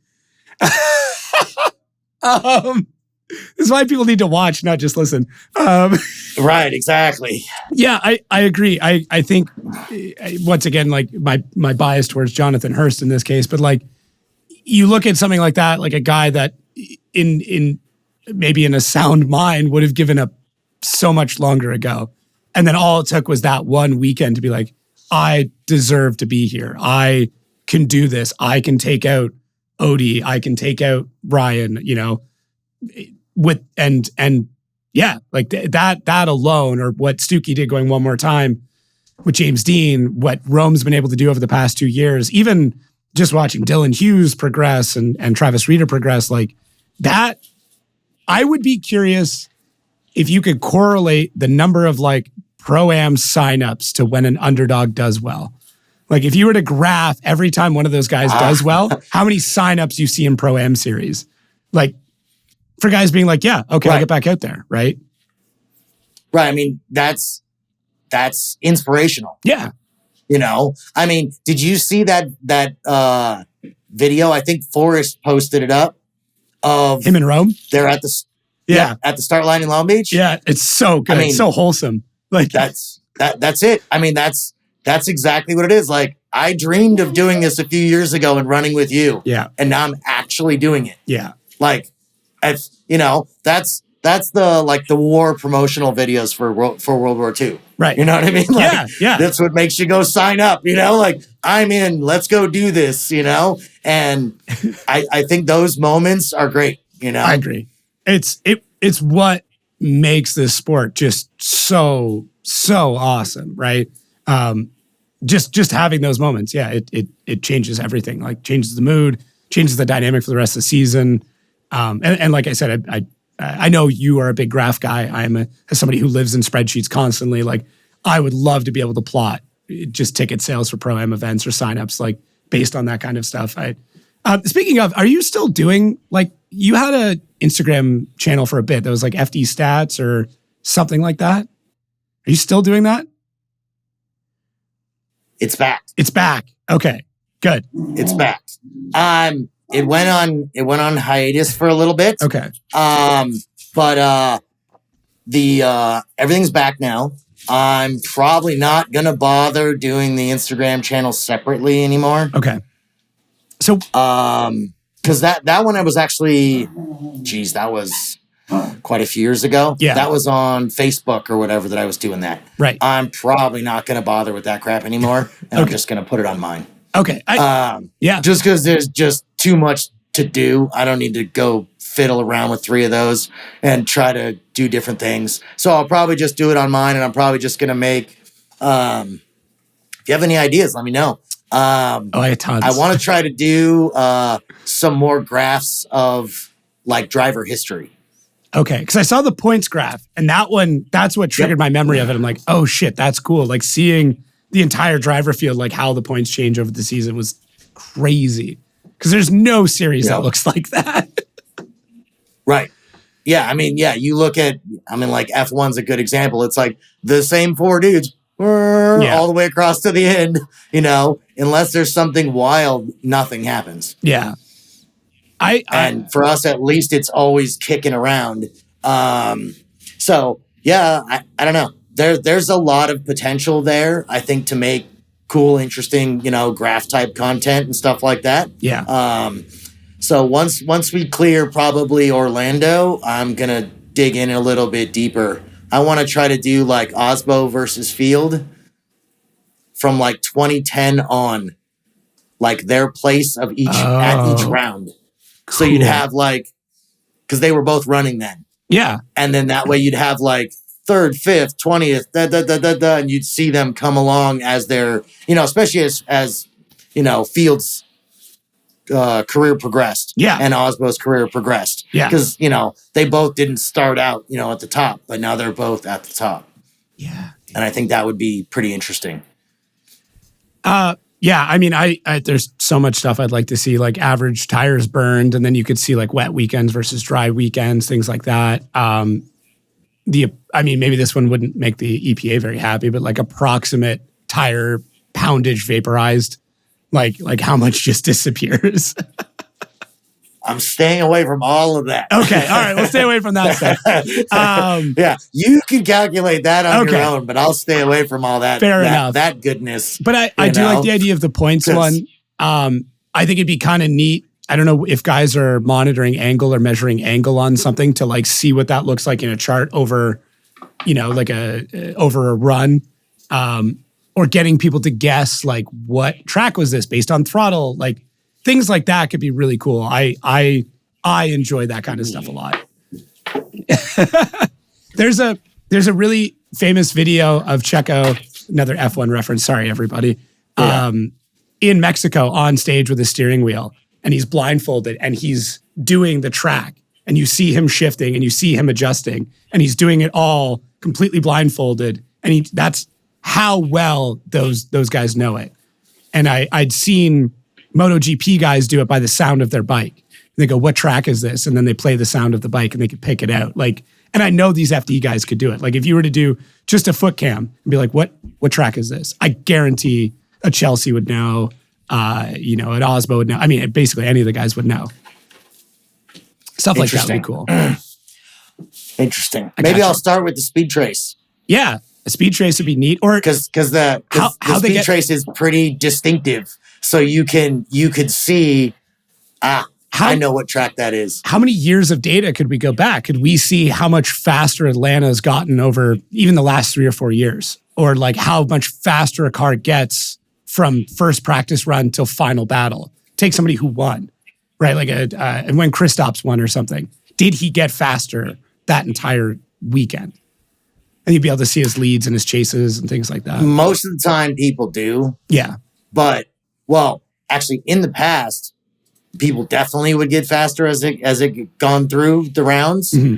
This is why people need to watch, not just listen. Right, exactly. Yeah, I agree. I think once again, like my bias towards Jonathan Hurst in this case, but like you look at something like that, like a guy that in maybe in a sound mind would have given up so much longer ago. And then all it took was that one weekend to be like, I deserve to be here. I can do this. I can take out Odie. I can take out Ryan, with and yeah, like that alone, or what Stookie did going one more time with James Dean, what Rome's been able to do over the past 2 years, even just watching Dylan Hughes progress and Travis Reeder progress, like that. I would be curious if you could correlate the number of like Pro-Am signups to when an underdog does well. Like if you were to graph every time one of those guys does well, how many signups you see in Pro-Am series, like for guys being like, yeah, okay, I'll get back out there, right? Right. I mean, that's inspirational. Yeah. I mean, did you see that video? I think Forrest posted it up of him in Rome. They're at the at the start line in Long Beach. Yeah, it's so good. I mean, it's so wholesome. Like that's it. I mean, that's exactly what it is. Like I dreamed of doing this a few years ago and running with you. Yeah. And now I'm actually doing it. Yeah. Like, that's the war promotional videos for World War II. Right. You know what I mean? Like, yeah. That's what makes you go sign up, like I'm in, let's go do this, and I think those moments are great, I agree. It's what makes this sport just so awesome, right? Just having those moments, it changes everything. Like changes the mood, changes the dynamic for the rest of the season. And like I said, I know you are a big graph guy. As somebody who lives in spreadsheets constantly, like I would love to be able to plot just ticket sales for Pro-Am events or signups, like based on that kind of stuff. Speaking of, are you still doing, like, you had a Instagram channel for a bit that was like FD Stats or something like that? Are you still doing that? It's back. It's back. Okay, good. It's back. It went on hiatus for a little bit. Okay. But everything's back now. I'm probably not gonna bother doing the Instagram channel separately anymore. Okay. So, because that one I was actually, that was quite a few years ago. Yeah. That was on Facebook or whatever that I was doing that. Right. I'm probably not gonna bother with that crap anymore, and I'm just gonna put it on mine. Okay. Just because there's just too much to do. I don't need to go fiddle around with 3 of those and try to do different things. So I'll probably just do it on mine, and I'm probably just going to make, if you have any ideas, let me know. I have tons. I want to try to do some more graphs of like driver history. Okay. Because I saw the points graph, and that's what triggered my memory of it. I'm like, oh shit, that's cool. Like seeing the entire driver field, like how the points change over the season was crazy. Because there's no series that looks like that. Right. Yeah. I mean, you look at, like F1's a good example. It's like the same 4 dudes all the way across to the end, unless there's something wild, nothing happens. Yeah. And for us, at least, it's always kicking around. So yeah, I don't know. There's a lot of potential there, I think, to make cool, interesting, graph type content and stuff like that. Yeah. So once we clear probably Orlando, I'm going to dig in a little bit deeper. I want to try to do like Osbo versus Field from like 2010 on, like their place of at each round. Cool. So you'd have like, because they were both running then. Yeah. And then that way you'd have like 3rd, 5th, 20th, and you'd see them come along as they're, especially as Fields career progressed. Yeah. And Osbo's career progressed. Yeah. Because, they both didn't start out, at the top, but now they're both at the top. Yeah. And I think that would be pretty interesting. Yeah, I mean, I there's so much stuff I'd like to see, like average tires burned, and then you could see like wet weekends versus dry weekends, things like that. Maybe this one wouldn't make the EPA very happy, but like approximate tire poundage vaporized, like how much just disappears. I'm staying away from all of that. Okay, all right, we'll stay away from that stuff. Yeah, you can calculate that on your own, but I'll stay away from all that. Fair enough. That goodness. But I do like the idea of the points one. I think it'd be kind of neat. I don't know if guys are monitoring angle or measuring angle on something to like see what that looks like in a chart over, like over a run, or getting people to guess like what track was this based on throttle, like. Things like that could be really cool. I enjoy that kind of stuff a lot. There's a really famous video of Checo, another F1 reference. Sorry, everybody. Yeah. In Mexico on stage with a steering wheel, and he's blindfolded and he's doing the track, and you see him shifting and you see him adjusting, and he's doing it all completely blindfolded. And that's how well those guys know it. And I'd seen MotoGP guys do it by the sound of their bike. They go, what track is this? And then they play the sound of the bike and they could pick it out. And I know these FD guys could do it. Like if you were to do just a foot cam and be like, what track is this? I guarantee a Chelsea would know, an Osbo would know. I mean, basically any of the guys would know. Stuff like that would be cool. Interesting. Maybe I'll start with the speed trace. Yeah. A speed trace would be neat. Or because the speed trace is pretty distinctive. So you could see, I know what track that is. How many years of data could we go back? Could we see how much faster Atlanta's gotten over even the last 3 or 4 years? Or like how much faster a car gets from first practice run till final battle? Take somebody who won, right? Like and when Kristaps won or something. Did he get faster that entire weekend? And you'd be able to see his leads and his chases and things like that. Most of the time people do. Yeah. But, actually in the past, people definitely would get faster as it gone through the rounds. Mm-hmm.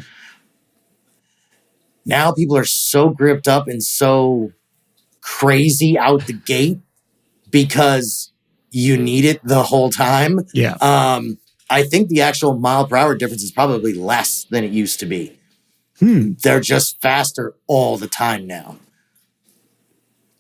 Now people are so gripped up and so crazy out the gate because you need it the whole time. Yeah. I think the actual mile per hour difference is probably less than it used to be. They're just faster all the time now.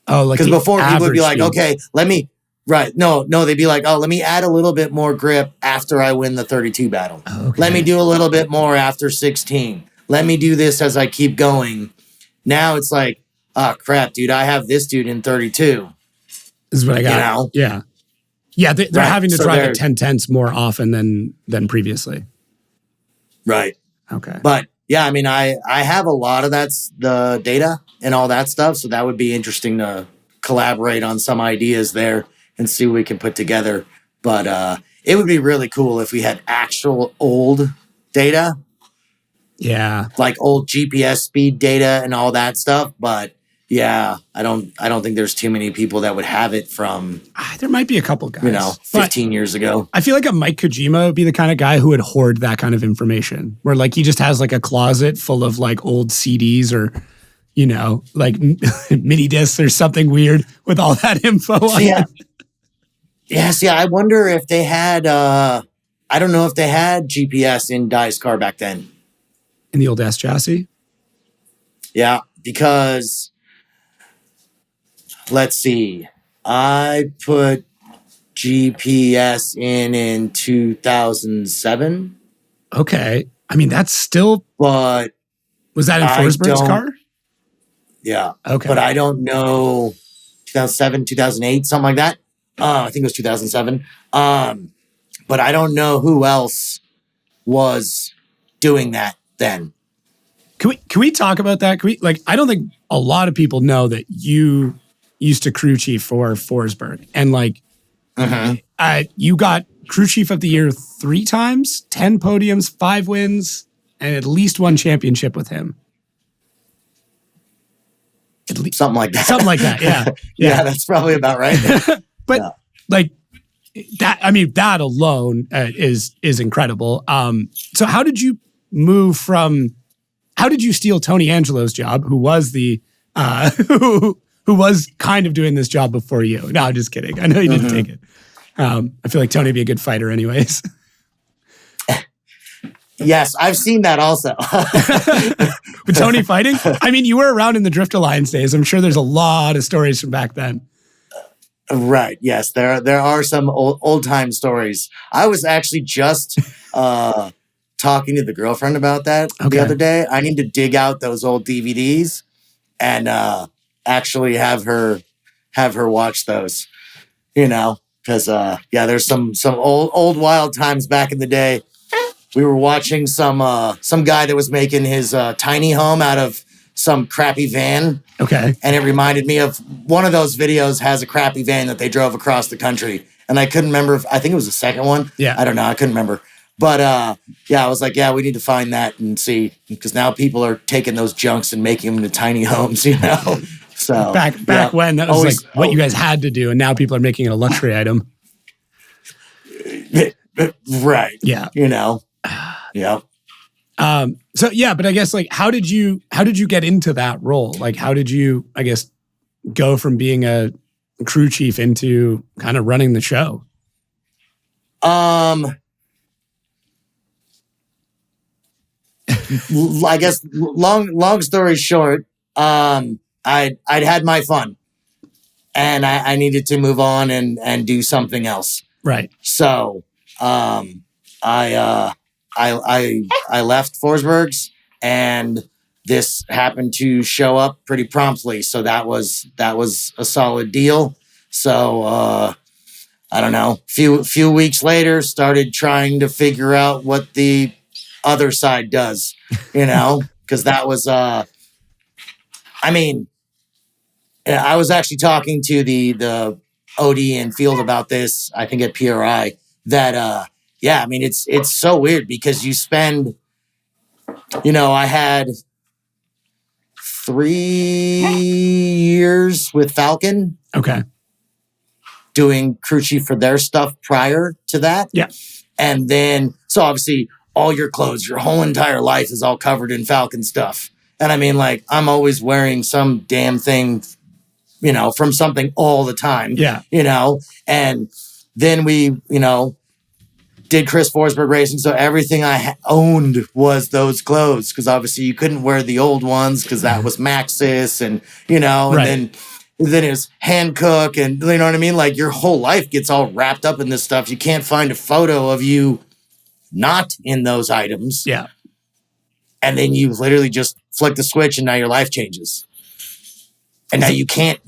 Oh, like because before people would be like, speed. okay, they'd be like, oh, let me add a little bit more grip after I win the 32 battle. Okay. Let me do a little bit more after 16. Let me do this as I keep going. Now it's like, oh crap, dude, I have this dude in 32. This is what I got. Yeah. Yeah, they're having to drive at 10/10 more often than previously. Right. Okay. But yeah, I mean, I have a lot of the data and all that stuff. So that would be interesting to collaborate on some ideas there and see what we can put together. But it would be really cool if we had actual old data. Yeah. Like old GPS speed data and all that stuff. But yeah, I don't think there's too many people that would have it from, there might be a couple guys, 15 years ago. I feel like a Mike Kojima would be the kind of guy who would hoard that kind of information, where like he just has like a closet full of like old CDs or, like mini discs or something weird with all that info on it. Yes, yeah. I wonder if they had, I don't know if they had GPS in Dye's car back then. In the old S chassis? Yeah, because let's see. I put GPS in 2007. Okay. I mean, that's still... But... Was that in Forsberg's car? Yeah. Okay. But I don't know... 2007, 2008, something like that. I think it was 2007. But I don't know who else was doing that then. Can we talk about that? I don't think a lot of people know that you used to crew chief for Forsberg, and you got crew chief of the year 3 times, 10 podiums, 5 wins, and at least 1 championship with him. Something like that. Something like that. Yeah. Yeah, that's probably about right. But that alone is incredible. So how did you how did you steal Tony Angelo's job, who was the who was kind of doing this job before you? No, I'm just kidding. I know you didn't take it. I feel like Tony would be a good fighter anyways. Yes, I've seen that also. With Tony fighting? I mean, you were around in the Drift Alliance days. I'm sure there's a lot of stories from back then. Right. Yes, there are some old time stories. I was actually just talking to the girlfriend about that the other day. I need to dig out those old DVDs and actually have her watch those. You know, because there's some old wild times back in the day. We were watching some guy that was making his tiny home out of some crappy van. Okay. And it reminded me of one of those videos has a crappy van that they drove across the country. And I couldn't remember I think it was the second one. Yeah. I don't know. I couldn't remember. But I was like, we need to find that and see, because now people are taking those junks and making them into tiny homes, you know? So back when that was always, like what you guys had to do, and now people are making it a luxury item. Right. Yeah. You know. Yeah. But I guess, like, how did you get into that role? Like, how did you, I guess, go from being a crew chief into kind of running the show? I guess long story short, I'd had my fun, and I needed to move on and do something else. Right. So, I left Forsberg's, and this happened to show up pretty promptly. So that was a solid deal. So, I don't know, few weeks later, started trying to figure out what the other side does, you know, because that was, I was actually talking to the OD and Field about this, I think at PRI, that, it's so weird because you spend, you know, I had 3 years with Falcon. Okay. Doing crew chief for their stuff prior to that. Yeah. And then, so obviously all your clothes, your whole entire life is all covered in Falcon stuff. And I mean, like, I'm always wearing some damn thing, you know, from something all the time. Yeah. You know, and then we, you know, did Chris Forsberg Racing. So everything I owned was those clothes, because obviously you couldn't wear the old ones because that was Maxis, and, you know, and right. then it was Hankook, and you know what I mean? Like, your whole life gets all wrapped up in this stuff. You can't find a photo of you not in those items. Yeah. And then you literally just flick the switch and now your life changes. And now you can't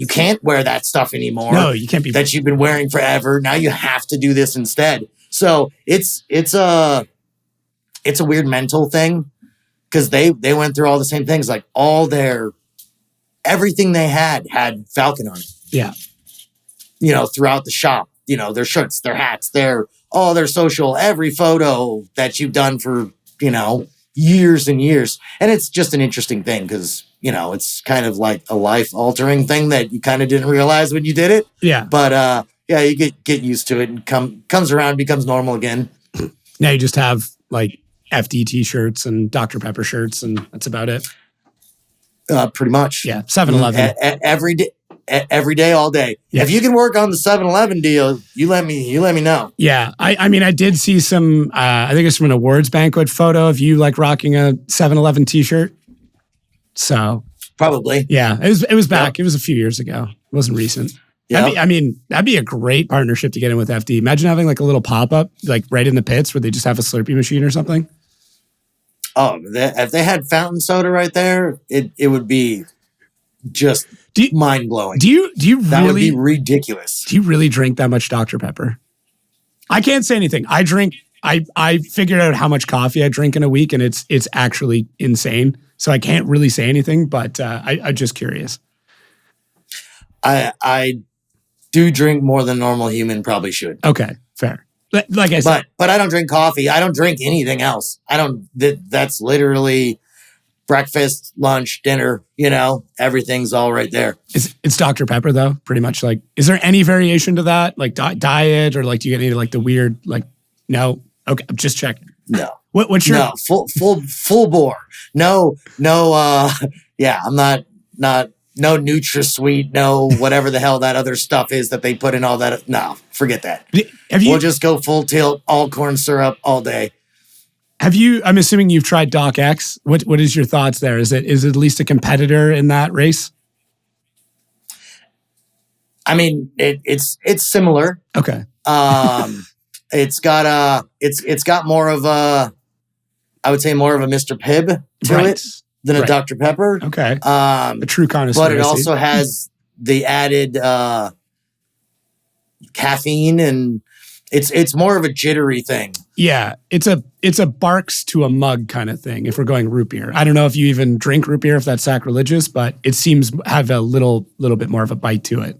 wear that stuff anymore. No, you can't be that you've been wearing forever. Now you have to do this instead. So it's a weird mental thing, because they went through all the same things. Like, everything they had Falcon on it. Yeah. You know, throughout the shop, you know, their shirts, their hats, their social, every photo that you've done for, you know, years and years. And it's just an interesting thing, because, you know, it's kind of like a life altering thing that you kind of didn't realize when you did it. Yeah. But, you get used to it, and comes around, becomes normal again. Now you just have, like, FD t-shirts and Dr. Pepper shirts, and that's about it. Pretty much. Yeah. 7-Eleven. Every day, all day. Yeah. If you can work on the 7-Eleven deal, you let me know. Yeah. I mean, I did see some, I think it's from an awards banquet photo of you, like, rocking a 7-Eleven t-shirt. So. Probably. Yeah. It was back. Yep. It was a few years ago. It wasn't recent. Yep. That'd be a great partnership to get in with FD. Imagine having, like, a little pop-up, like, right in the pits where they just have a Slurpee machine or something. Oh, if they had fountain soda right there, it would be just mind blowing. Do you that really? Would be ridiculous. Do you really drink that much Dr. Pepper? I can't say anything. I drink. I figured out how much coffee I drink in a week, and it's actually insane. So I can't really say anything, but I'm just curious. I do drink more than normal human probably should. Okay, fair. Like I said, but I don't drink coffee. I don't drink anything else. I don't. That's literally breakfast, lunch, dinner, everything's all right there. It's Dr. Pepper though, pretty much. Like, is there any variation to that? Like diet, or like do you get any like the weird, like, no? Okay, I'm just checking. No. What's your full bore? No, yeah, I'm not no NutraSweet, no whatever the hell that other stuff is that they put in all that. No, forget that. We'll just go full tilt, all corn syrup all day. I'm assuming you've tried Doc X. What is your thoughts there? Is it at least a competitor in that race? I mean, it's similar. Okay. It's got more of a, I would say more of a Mr. Pibb to it than a Dr. Pepper. Okay. A true connoisseur. But it also has the added caffeine, and it's more of a jittery thing. Yeah, it's a barks to a mug kind of thing. If we're going root beer, I don't know if you even drink root beer, if that's sacrilegious, but it seems have a little bit more of a bite to it.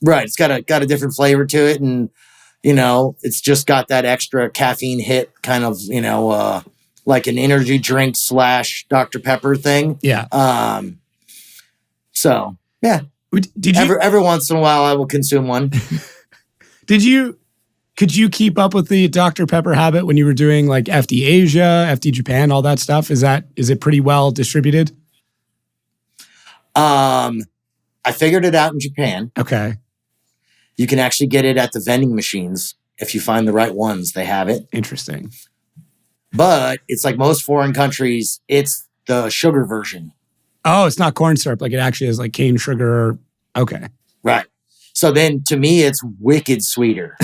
Right, it's got a different flavor to it, and it's just got that extra caffeine hit, kind of like an energy drink / Dr. Pepper thing. Yeah. So yeah, did you every once in a while I will consume one. Could you keep up with the Dr. Pepper habit when you were doing like FD Asia, FD Japan, all that stuff? Is it pretty well distributed? I figured it out in Japan. Okay. You can actually get it at the vending machines. If you find the right ones, they have it. Interesting. But it's like most foreign countries, it's the sugar version. Oh, it's not corn syrup. Like it actually is like cane sugar. Okay. Right. So then to me, it's wicked sweeter.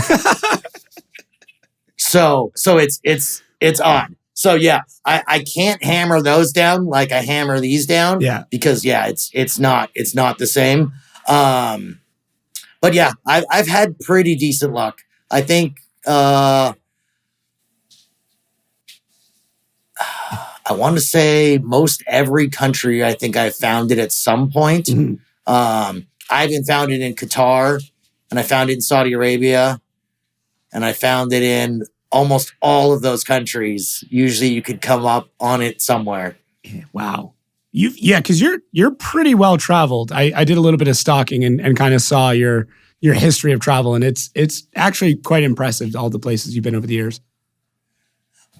So it's odd. So yeah, I can't hammer those down like I hammer these down. Yeah. Because it's not the same. But yeah, I've had pretty decent luck. I think I want to say most every country, I think I found it at some point. Mm-hmm. I even found it in Qatar, and I found it in Saudi Arabia, and I found it in almost all of those countries. Usually you could come up on it somewhere. Wow. Because you're pretty well traveled. I did a little bit of stalking and kind of saw your history of travel, and it's actually quite impressive, all the places you've been over the years.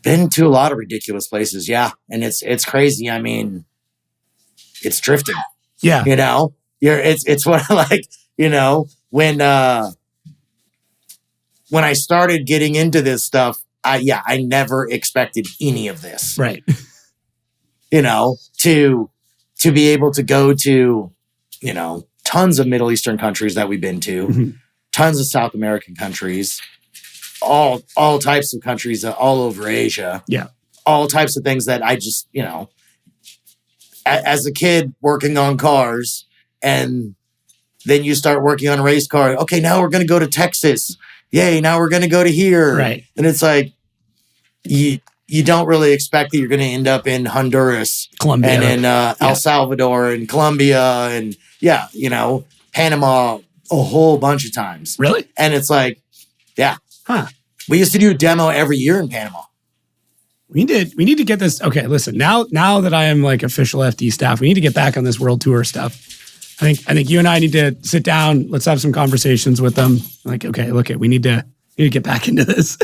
Been to a lot of ridiculous places, yeah, and it's crazy. I mean, it's drifting. Yeah, it's what like when I started getting into this stuff, I never expected any of this. Right. To be able to go to, tons of Middle Eastern countries that we've been to, mm-hmm. tons of South American countries, all types of countries all over Asia. Yeah. All types of things that I just, as a kid working on cars, and then you start working on a race car. Okay, now we're going to go to Texas. Yay, now we're going to go to here. Right. And it's like, you don't really expect that you're going to end up in Honduras, Colombia, and in El Salvador and Colombia and Panama a whole bunch of times. Really? And it's like, yeah. Huh. We used to do a demo every year in Panama. We need to get this. Okay, listen, now that I am like official FD staff, we need to get back on this world tour stuff. I think you and I need to sit down. Let's have some conversations with them. Like, okay, look, we need to get back into this.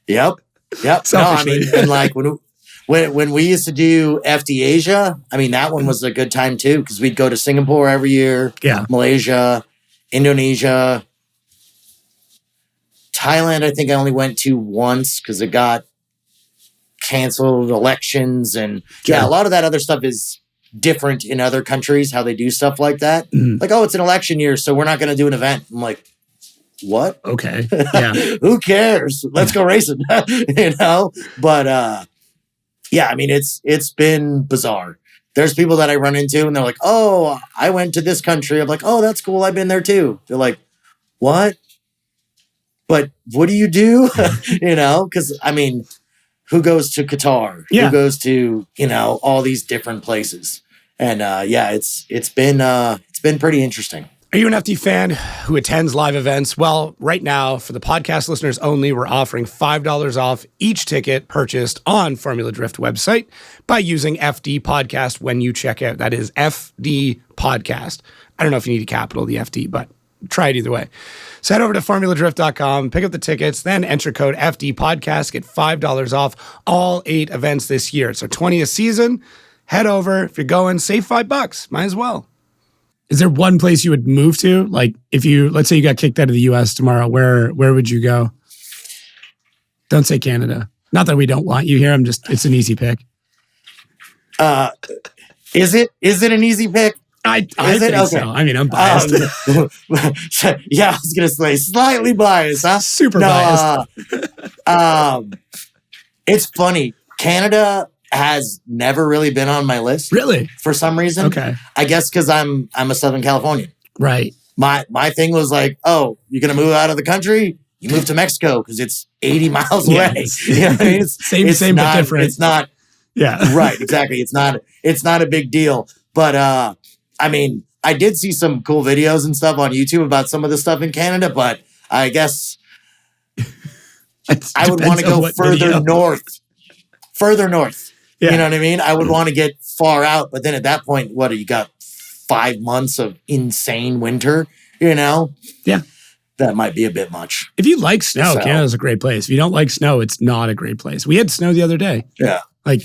Yep. No, I mean, and like when we used to do FD Asia, I mean, that one was a good time too, because we'd go to Singapore every year. Yeah. Malaysia, Indonesia, Thailand. I think I only went to once because it got canceled, elections, and a lot of that other stuff is different in other countries, how they do stuff like that. Mm-hmm. Like, oh, it's an election year, so we're not going to do an event. I'm like, what? Okay. Yeah. Who cares? Let's go racing. But I mean, it's been bizarre. There's people that I run into and they're like, oh, I went to this country. I'm like, oh, that's cool. I've been there too. They're like, what? But what do you do? Because I mean, who goes to Qatar? Yeah. Who goes to, all these different places? And it's been pretty interesting. Are you an FD fan who attends live events? Well, right now, for the podcast listeners only, we're offering $5 off each ticket purchased on Formula Drift website by using FD Podcast when you check out. That is FD Podcast. I don't know if you need a capital, the FD, but try it either way. So head over to formuladrift.com, pick up the tickets, then enter code FD Podcast, get $5 off all 8 events this year. So 20 a season. Head over. If you're going, save $5. Might as well. Is there one place you would move to? Like if let's say you got kicked out of the US tomorrow, where would you go? Don't say Canada. Not that we don't want you here. It's an easy pick. Is it an easy pick? I think okay. So. I mean, I'm biased. Yeah, I was going to say slightly biased, huh? Super biased. It's funny. Canada has never really been on my list. Really? For some reason. Okay. I guess because I'm a Southern Californian. Right. My thing was like, oh, you're going to move out of the country? You move to Mexico because it's 80 miles away. You know what I mean? Same but different. It's not. Yeah. Right. Exactly. It's not a big deal. But I mean, I did see some cool videos and stuff on YouTube about some of the stuff in Canada, but I guess I would want to go further north. Further north. Yeah. You know what I mean? I would want to get far out, but then at that point, what, you got 5 months of insane winter, you know? Yeah. That might be a bit much. If you like snow, Canada's a great place. If you don't like snow, it's not a great place. We had snow the other day. Yeah. But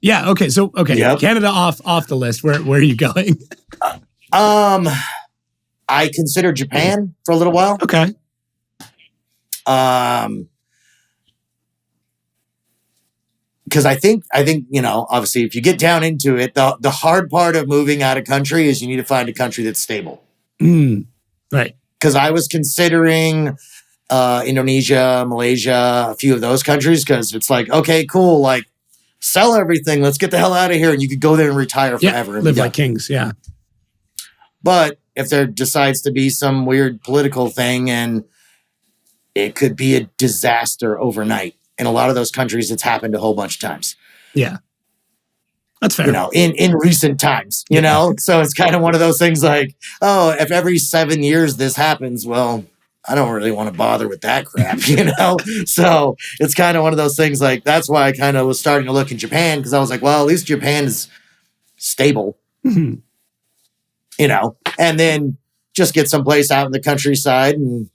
yeah, okay. So, okay. Yep. Canada off the list. Where are you going? I considered Japan for a little while. Okay. Because I think, you know, obviously if you get down into it, the hard part of moving out of country is you need to find a country that's stable. Right. Because I was considering Indonesia, Malaysia, a few of those countries, because it's like, okay, cool, like sell everything, let's get the hell out of here, and you could go there and retire forever. Yeah, live like kings, yeah. But if there decides to be some weird political thing, and it could be a disaster overnight. In a lot of those countries, it's happened a whole bunch of times. Yeah. That's fair. You know, in recent times, you know? So it's kind of one of those things like, oh, if every 7 years this happens, well, I don't really want to bother with that crap, you know? So it's kind of one of those things like, that's why I kind of was starting to look in Japan, because I was like, well, at least Japan is stable, you know? And then just get someplace out in the countryside and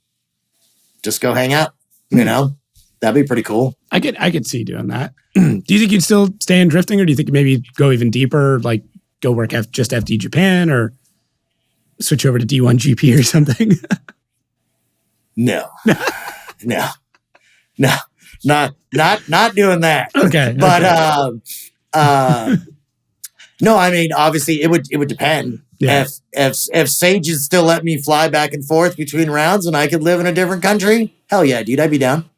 just go hang out, you know? That'd be pretty cool. I could see doing that. Do you think you'd still stay in drifting, or do you think maybe go even deeper, like go work just FD Japan, or switch over to D1 GP or something? No, not doing that. Okay, but no, I mean, obviously it would depend. Yeah. If Sages still let me fly back and forth between rounds and I could live in a different country, hell yeah, dude, I'd be down.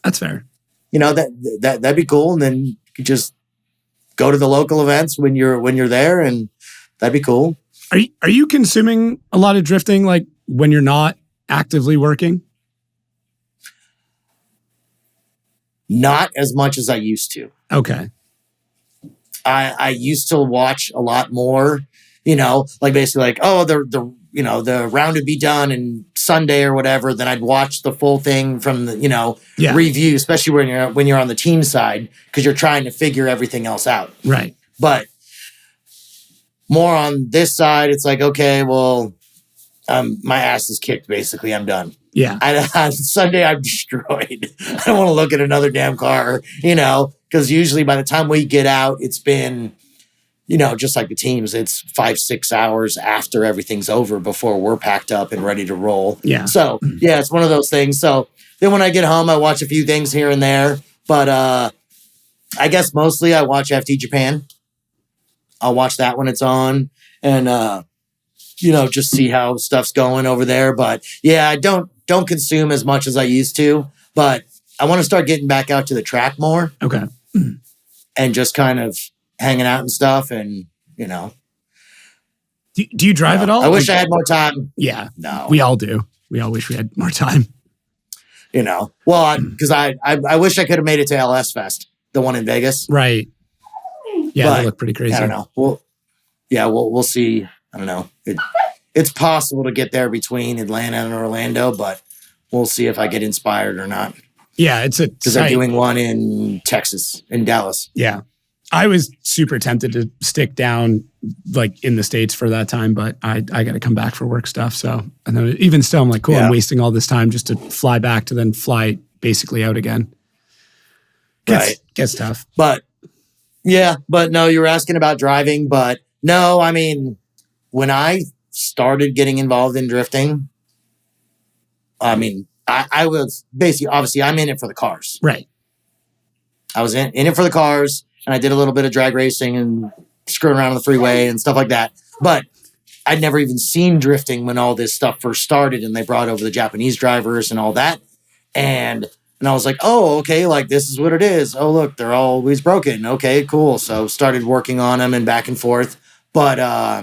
That's fair. You know, that'd be cool. And then you could just go to the local events when you're there, and that'd be cool. Are you consuming a lot of drifting, like when you're not actively working? Not as much as I used to. Okay. I used to watch a lot more, you know, like basically like, oh, the round would be done and Sunday or whatever, then I'd watch the full thing from the, review, especially when you're on the team side, because you're trying to figure everything else out. Right. But more on this side, it's like, okay, well, my ass is kicked, basically. I'm done. Yeah. On Sunday, I'm destroyed. I don't want to look at another damn car, because usually by the time we get out, it's been, just like the teams, it's 5-6 hours after everything's over before we're packed up and ready to roll. Yeah. So, yeah, it's one of those things. So then when I get home, I watch a few things here and there. But I guess mostly I watch FD Japan. I'll watch that when it's on and, just see how stuff's going over there. But yeah, I don't consume as much as I used to, but I want to start getting back out to the track more. Okay. And just kind of hanging out and stuff. And, Do you drive at all? I wish I had more time. Yeah. No. We all do. We all wish we had more time. Well, because I wish I could have made it to LS Fest, the one in Vegas. Right. Yeah, that looked pretty crazy. I don't know. We'll see I don't know. It's possible to get there between Atlanta and Orlando, but we'll see if I get inspired or not. Yeah, because they're doing one in Texas, in Dallas. Yeah. I was super tempted to stick down like in the States for that time, but I got to come back for work stuff. So, and then even still, I'm like, cool, I'm wasting all this time just to fly back to then fly basically out again. Gets tough. But no, you were asking about driving, but no, I mean, when I started getting involved in drifting, I mean, I was basically, obviously, I'm in it for the cars. Right. I was in it for the cars, and I did a little bit of drag racing and screwing around on the freeway and stuff like that. But I'd never even seen drifting when all this stuff first started, and they brought over the Japanese drivers and all that. And I was like, oh, okay, like this is what it is. Oh, look, they're always broken. Okay, cool. So started working on them and back and forth. But, I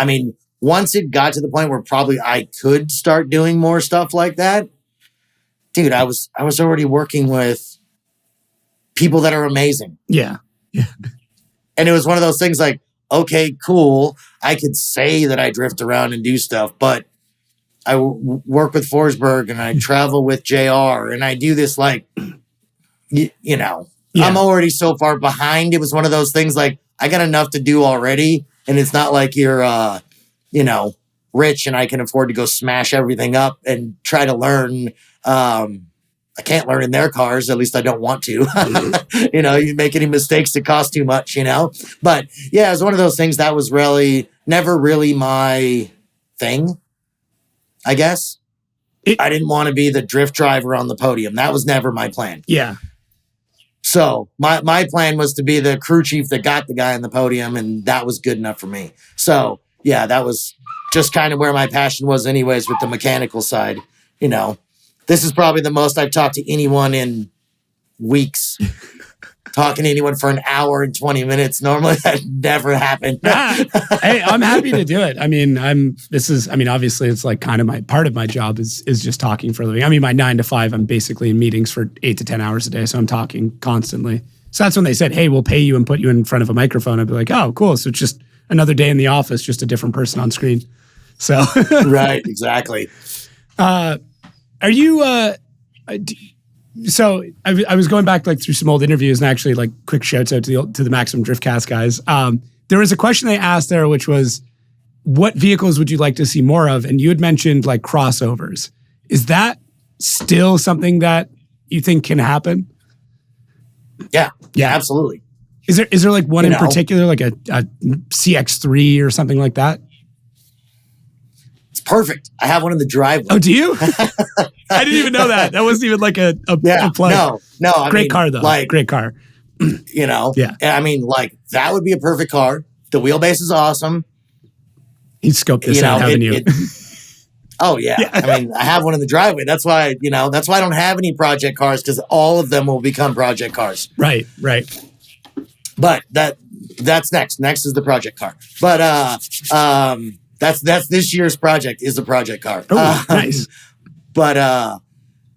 mean, once it got to the point where probably I could start doing more stuff like that, dude, I was already working with people that are amazing. Yeah. Yeah. And it was one of those things like, okay, cool. I could say that I drift around and do stuff, but I work with Forsberg and I travel with JR and I do this like, you know, I'm already so far behind. It was one of those things like I got enough to do already. And it's not like you're, you know, rich and I can afford to go smash everything up and try to learn. I can't learn in their cars. At least I don't want to. You know, you make any mistakes that cost too much, you know. But yeah, it was one of those things that was really never really my thing, I guess. I didn't want to be the drift driver on the podium. That was never my plan. Yeah. So my plan was to be the crew chief that got the guy on the podium, and that was good enough for me. So yeah, that was just kind of where my passion was anyways with the mechanical side, you know. This is probably the most I've talked to anyone in weeks. Talking to anyone for an hour and 20 minutes. Normally that never happened. Hey, I'm happy to do it. I mean, obviously it's like kind of part of my job is just talking for a living. I mean, my 9 to 5, I'm basically in meetings for 8 to 10 hours a day. So I'm talking constantly. So that's when they said, hey, we'll pay you and put you in front of a microphone. I'd be like, oh, cool. So it's just another day in the office, just a different person on screen. So right, exactly. Are you, so I was going back like through some old interviews and actually like quick shouts out to the Maximum Driftcast guys. There was a question they asked there, which was, what vehicles would you like to see more of? And you had mentioned like crossovers. Is that still something that you think can happen? Yeah, absolutely. Is there like one in particular, like a CX-3 or something like that? It's perfect. I have one in the driveway. Oh, do you? I didn't even know that. That wasn't even like a plug. No. I great mean, car though. Like, great car. You know? Yeah. I mean, like that would be a perfect car. The wheelbase is awesome. He'd scoped this out, haven't you? Oh yeah. I mean, I have one in the driveway. That's why I don't have any project cars, because all of them will become project cars. Right. But that's next. Next is the project car. But that's this year's project is the project car. Oh, nice. But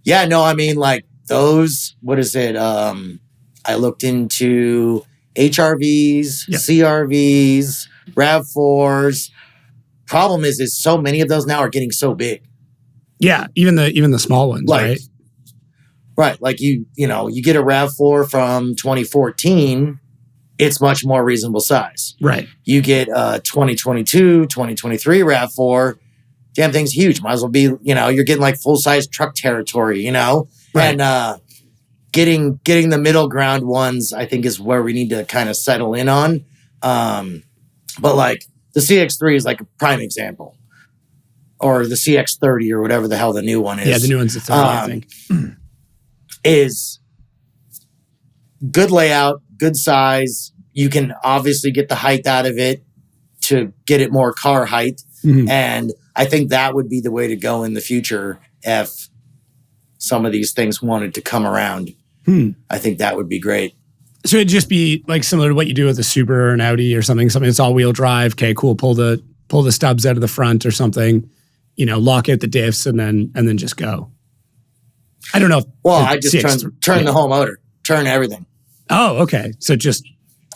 yeah, no, I mean like those, what is it? I looked into HRVs, CRVs, RAV4s. Problem is so many of those now are getting so big. Yeah, even the small ones, like, right? Right. Like you get a RAV4 from 2014, it's much more reasonable size. Right. You get 2022, 2023 RAV4, damn thing's huge. Might as well be, you're getting like full-size truck territory, Right. And getting the middle ground ones, I think, is where we need to kind of settle in on. But like the CX-3 is like a prime example. Or the CX-30 or whatever the hell the new one is. Yeah, the new one's the 30, I think. Is good layout, good size. You can obviously get the height out of it to get it more car height. Mm-hmm. And I think that would be the way to go in the future if some of these things wanted to come around. I think that would be great. So it'd just be like similar to what you do with a Subaru or an Audi or something that's all-wheel drive. Okay, cool. Pull the stubs out of the front or something. Lock out the diffs and then just go. I don't know. Well, I just turn the whole motor, turn everything. Oh, okay. So just.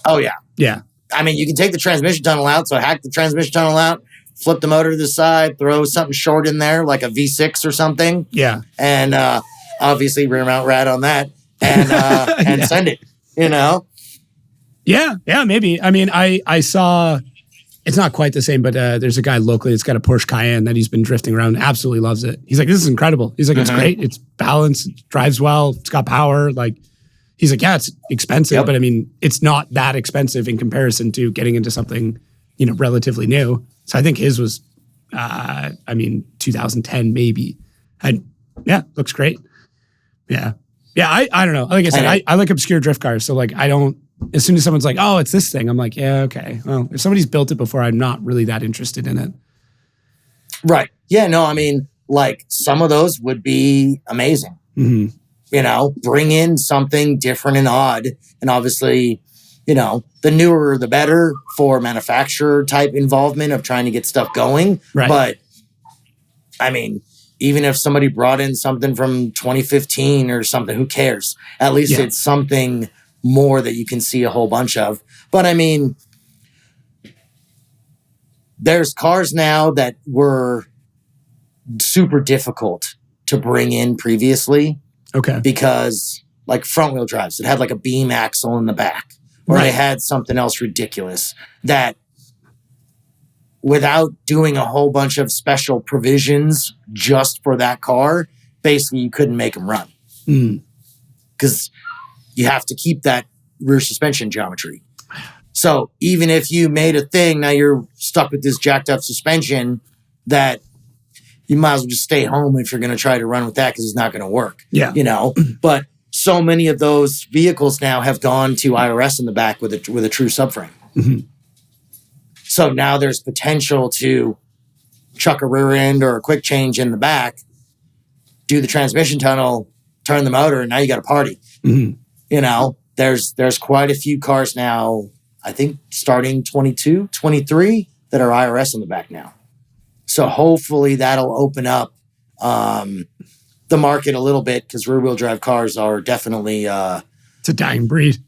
Oh yeah. Yeah. I mean, you can take the transmission tunnel out. So hack the transmission tunnel out, flip the motor to the side, throw something short in there, like a V6 or something. Yeah. And obviously rear mount rad on that and send it, you know? Yeah, maybe. I mean, I saw, it's not quite the same, but there's a guy locally that's got a Porsche Cayenne that he's been drifting around and absolutely loves it. He's like, this is incredible. He's like, it's great. It's balanced, it drives well, it's got power. Like, he's like, yeah, it's expensive, but I mean, it's not that expensive in comparison to getting into something, you know, relatively new. So I think his was, 2010 maybe. And yeah, looks great. Yeah. Yeah, I don't know. Like I said, I like obscure drift cars. So like, I don't, as soon as someone's like, oh, it's this thing, I'm like, yeah, okay. Well, if somebody's built it before, I'm not really that interested in it. Right. Yeah, no, I mean, like some of those would be amazing. Mm-hmm. You know, bring in something different and odd. And obviously, you know, the newer, the better for manufacturer type involvement of trying to get stuff going. Right. But I mean, even if somebody brought in something from 2015 or something, who cares? At least it's something more that you can see a whole bunch of. But I mean, there's cars now that were super difficult to bring in previously. Okay. Because like front wheel drives, it had like a beam axle in the back, or they had something else ridiculous that without doing a whole bunch of special provisions just for that car, basically you couldn't make them run. Because you have to keep that rear suspension geometry. So even if you made a thing, now you're stuck with this jacked up suspension that you might as well just stay home if you're going to try to run with that because it's not going to work. Yeah. You know, but so many of those vehicles now have gone to IRS in the back with a true subframe. Mm-hmm. So now there's potential to chuck a rear end or a quick change in the back, do the transmission tunnel, turn the motor, and now you got a party. Mm-hmm. You know, there's quite a few cars now, I think starting 22, 23 that are IRS in the back now. So hopefully that'll open up the market a little bit because rear-wheel drive cars are definitely... it's a dying breed.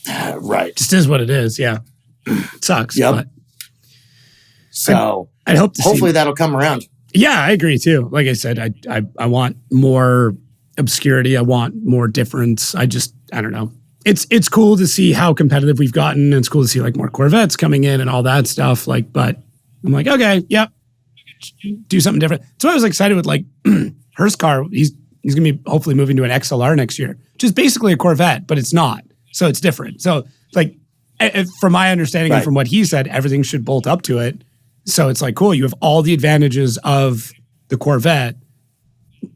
Right. Just is what it is, yeah. It sucks. Yep. But so I'd hope to hopefully that'll come around. Yeah, I agree too. Like I said, I want more obscurity. I want more difference. I don't know. It's cool to see how competitive we've gotten. It's cool to see like more Corvettes coming in and all that stuff. Like, but I'm like, okay, yep, do something different. So I was excited with like Hurst's car. He's gonna be hopefully moving to an XLR next year, which is basically a Corvette, but it's not. So it's different. So like from my understanding and from what he said, everything should bolt up to it. So it's like, cool, you have all the advantages of the Corvette,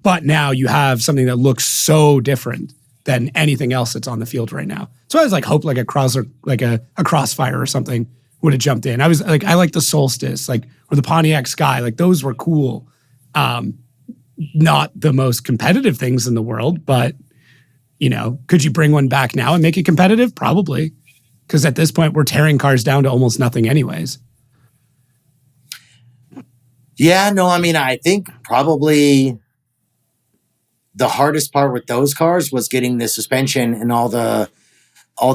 but now you have something that looks so different than anything else that's on the field right now. So I was like, hope like a Crossfire or something would have jumped in. I was like, I like the Solstice, like, or the Pontiac Sky, like those were cool. Not the most competitive things in the world, but you know, could you bring one back now and make it competitive? Probably. Because at this point, we're tearing cars down to almost nothing anyways. Yeah, no, I mean, I think probably the hardest part with those cars was getting the suspension and all the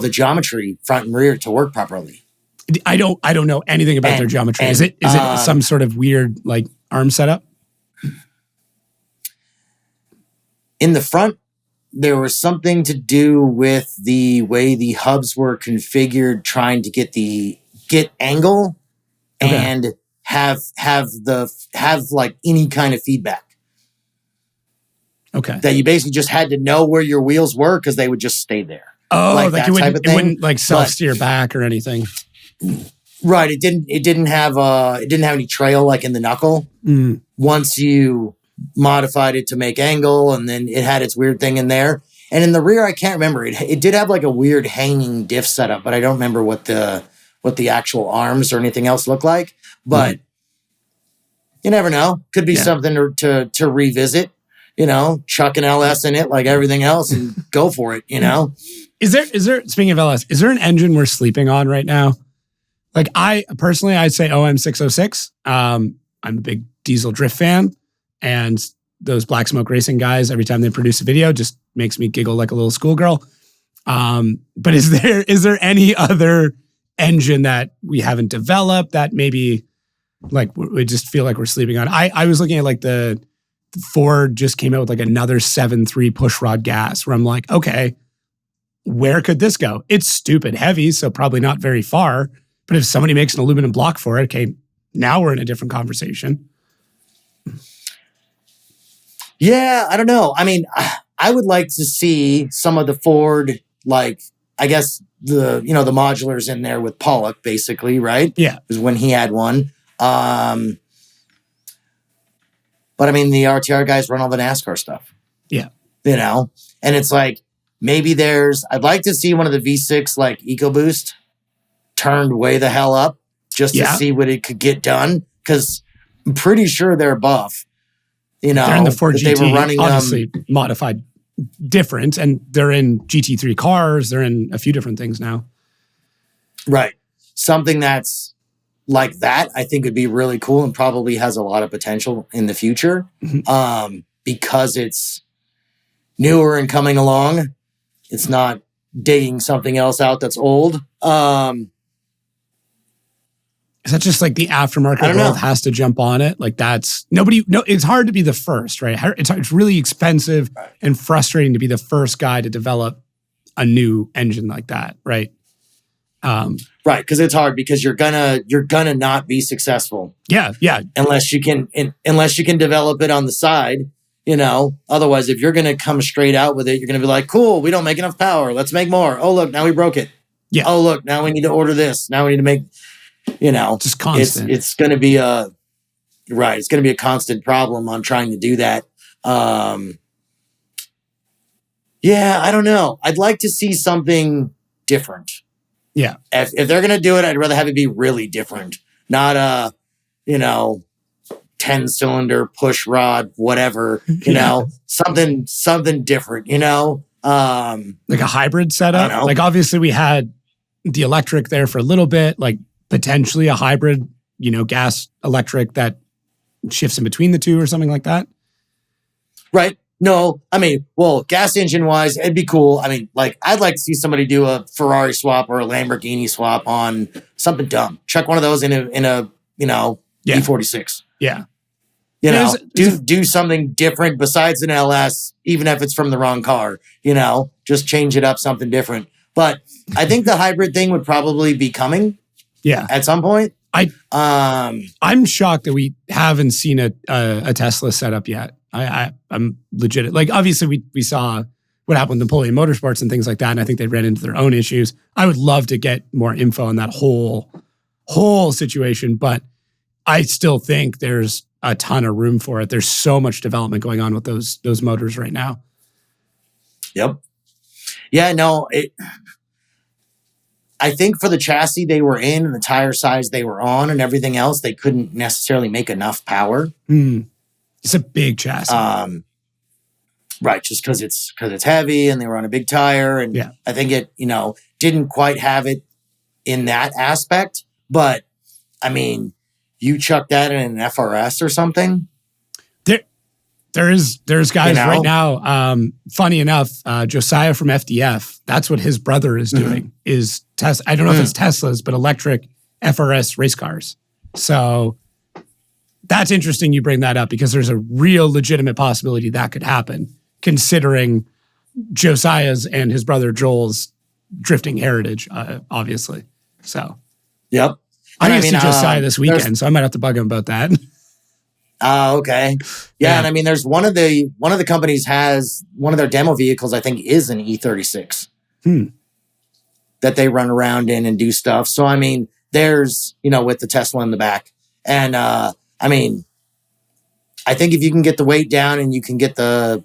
geometry front and rear to work properly. I don't know anything about their geometry. Is it some sort of weird like arm setup? In the front, there was something to do with the way the hubs were configured, trying to get angle and have like any kind of feedback. Okay. That you basically just had to know where your wheels were because they would just stay there. Oh, like it wouldn't like self-steer back or anything. Right. It didn't have any trail like in the knuckle. Once you modified it to make angle, and then it had its weird thing in there. And in the rear, I can't remember. It did have like a weird hanging diff setup, but I don't remember what the actual arms or anything else looked like. But you never know. Could be something to revisit. You know, chuck an LS in it like everything else and go for it, you know? Is there, speaking of LS, is there an engine we're sleeping on right now? Like I'd say OM606. I'm a big diesel drift fan, and those Black Smoke Racing guys, every time they produce a video, just makes me giggle like a little schoolgirl. But is there any other engine that we haven't developed that maybe like we just feel like we're sleeping on? I was looking at like the Ford just came out with like another 7.3 pushrod gas where I'm like, okay, where could this go? It's stupid heavy, so probably not very far. But if somebody makes an aluminum block for it, okay, now we're in a different conversation. Yeah, I don't know. I mean, I would like to see some of the Ford, like, I guess the modulars in there with Pollock, basically, right? Yeah. Is when he had one. But I mean, the RTR guys run all the NASCAR stuff. Yeah. And it's like, maybe I'd like to see one of the V6 like EcoBoost turned way the hell up just to see what it could get done. Because I'm pretty sure they're buff. They're in the Ford GT, they were running obviously modified different, and they're in GT3 cars. They're in a few different things now. Right. Something that's like that, I think would be really cool and probably has a lot of potential in the future because it's newer and coming along. It's not digging something else out that's old. Is that just like the aftermarket world has to jump on it? Like it's hard to be the first, right? It's really expensive and frustrating to be the first guy to develop a new engine like that, right? Right, because it's hard because you're gonna not be successful. Yeah. Unless you can develop it on the side, Otherwise, if you're gonna come straight out with it, you're gonna be like, cool, we don't make enough power. Let's make more. Oh look, now we broke it. Yeah. Oh look, now we need to order this. Now we need to make. Just constant. It's going to be it's going to be a constant problem on trying to do that. Yeah, I don't know. I'd like to see something different. Yeah. If they're going to do it, I'd rather have it be really different. Not 10-cylinder push rod, whatever, something different, like a hybrid setup. Like obviously we had the electric there for a little bit, like potentially a hybrid, gas electric that shifts in between the two or something like that. Right. No, I mean, well, gas engine wise, it'd be cool. I mean, like I'd like to see somebody do a Ferrari swap or a Lamborghini swap on something dumb. Chuck one of those in a E46. Yeah. Do something different besides an LS, even if it's from the wrong car, just change it up, something different. But I think the hybrid thing would probably be coming. Yeah. At some point. I'm shocked that we haven't seen a Tesla setup yet. I'm legit. Like obviously we saw what happened with Napoleon Motorsports and things like that, and I think they ran into their own issues. I would love to get more info on that whole situation, but I still think there's a ton of room for it. There's so much development going on with those motors right now. Yep. Yeah, no, I think for the chassis they were in and the tire size they were on and everything else, they couldn't necessarily make enough power. It's a big chassis. Right, just because it's heavy and they were on a big tire. And I think it, didn't quite have it in that aspect. But, I mean, you chuck that in an FRS or something. There's guys right now. Funny enough, Josiah from FDF, that's what his brother is doing. Is Tesla? I don't know if it's Teslas, but electric FRS race cars. So that's interesting. You bring that up because there's a real legitimate possibility that could happen, considering Josiah's and his brother Joel's drifting heritage, obviously. So, yep. I'm going to see Josiah this weekend, so I might have to bug him about that. Okay. Yeah, and I mean, there's one of the companies has one of their demo vehicles, I think, is an E36 that they run around in and do stuff. So, I mean, there's, with the Tesla in the back. And, I mean, I think if you can get the weight down and you can get the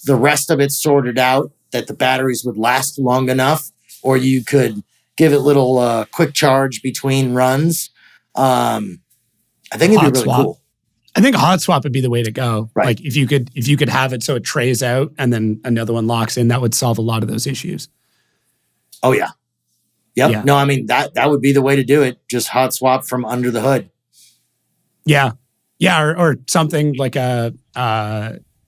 rest of it sorted out, that the batteries would last long enough, or you could give it little quick charge between runs. I think it'd be really cool. I think a hot swap would be the way to go. Right. Like if you could have it so it trays out and then another one locks in, that would solve a lot of those issues. Oh yeah. Yep. Yeah. No, I mean that would be the way to do it. Just hot swap from under the hood. Yeah. Yeah. Or something like I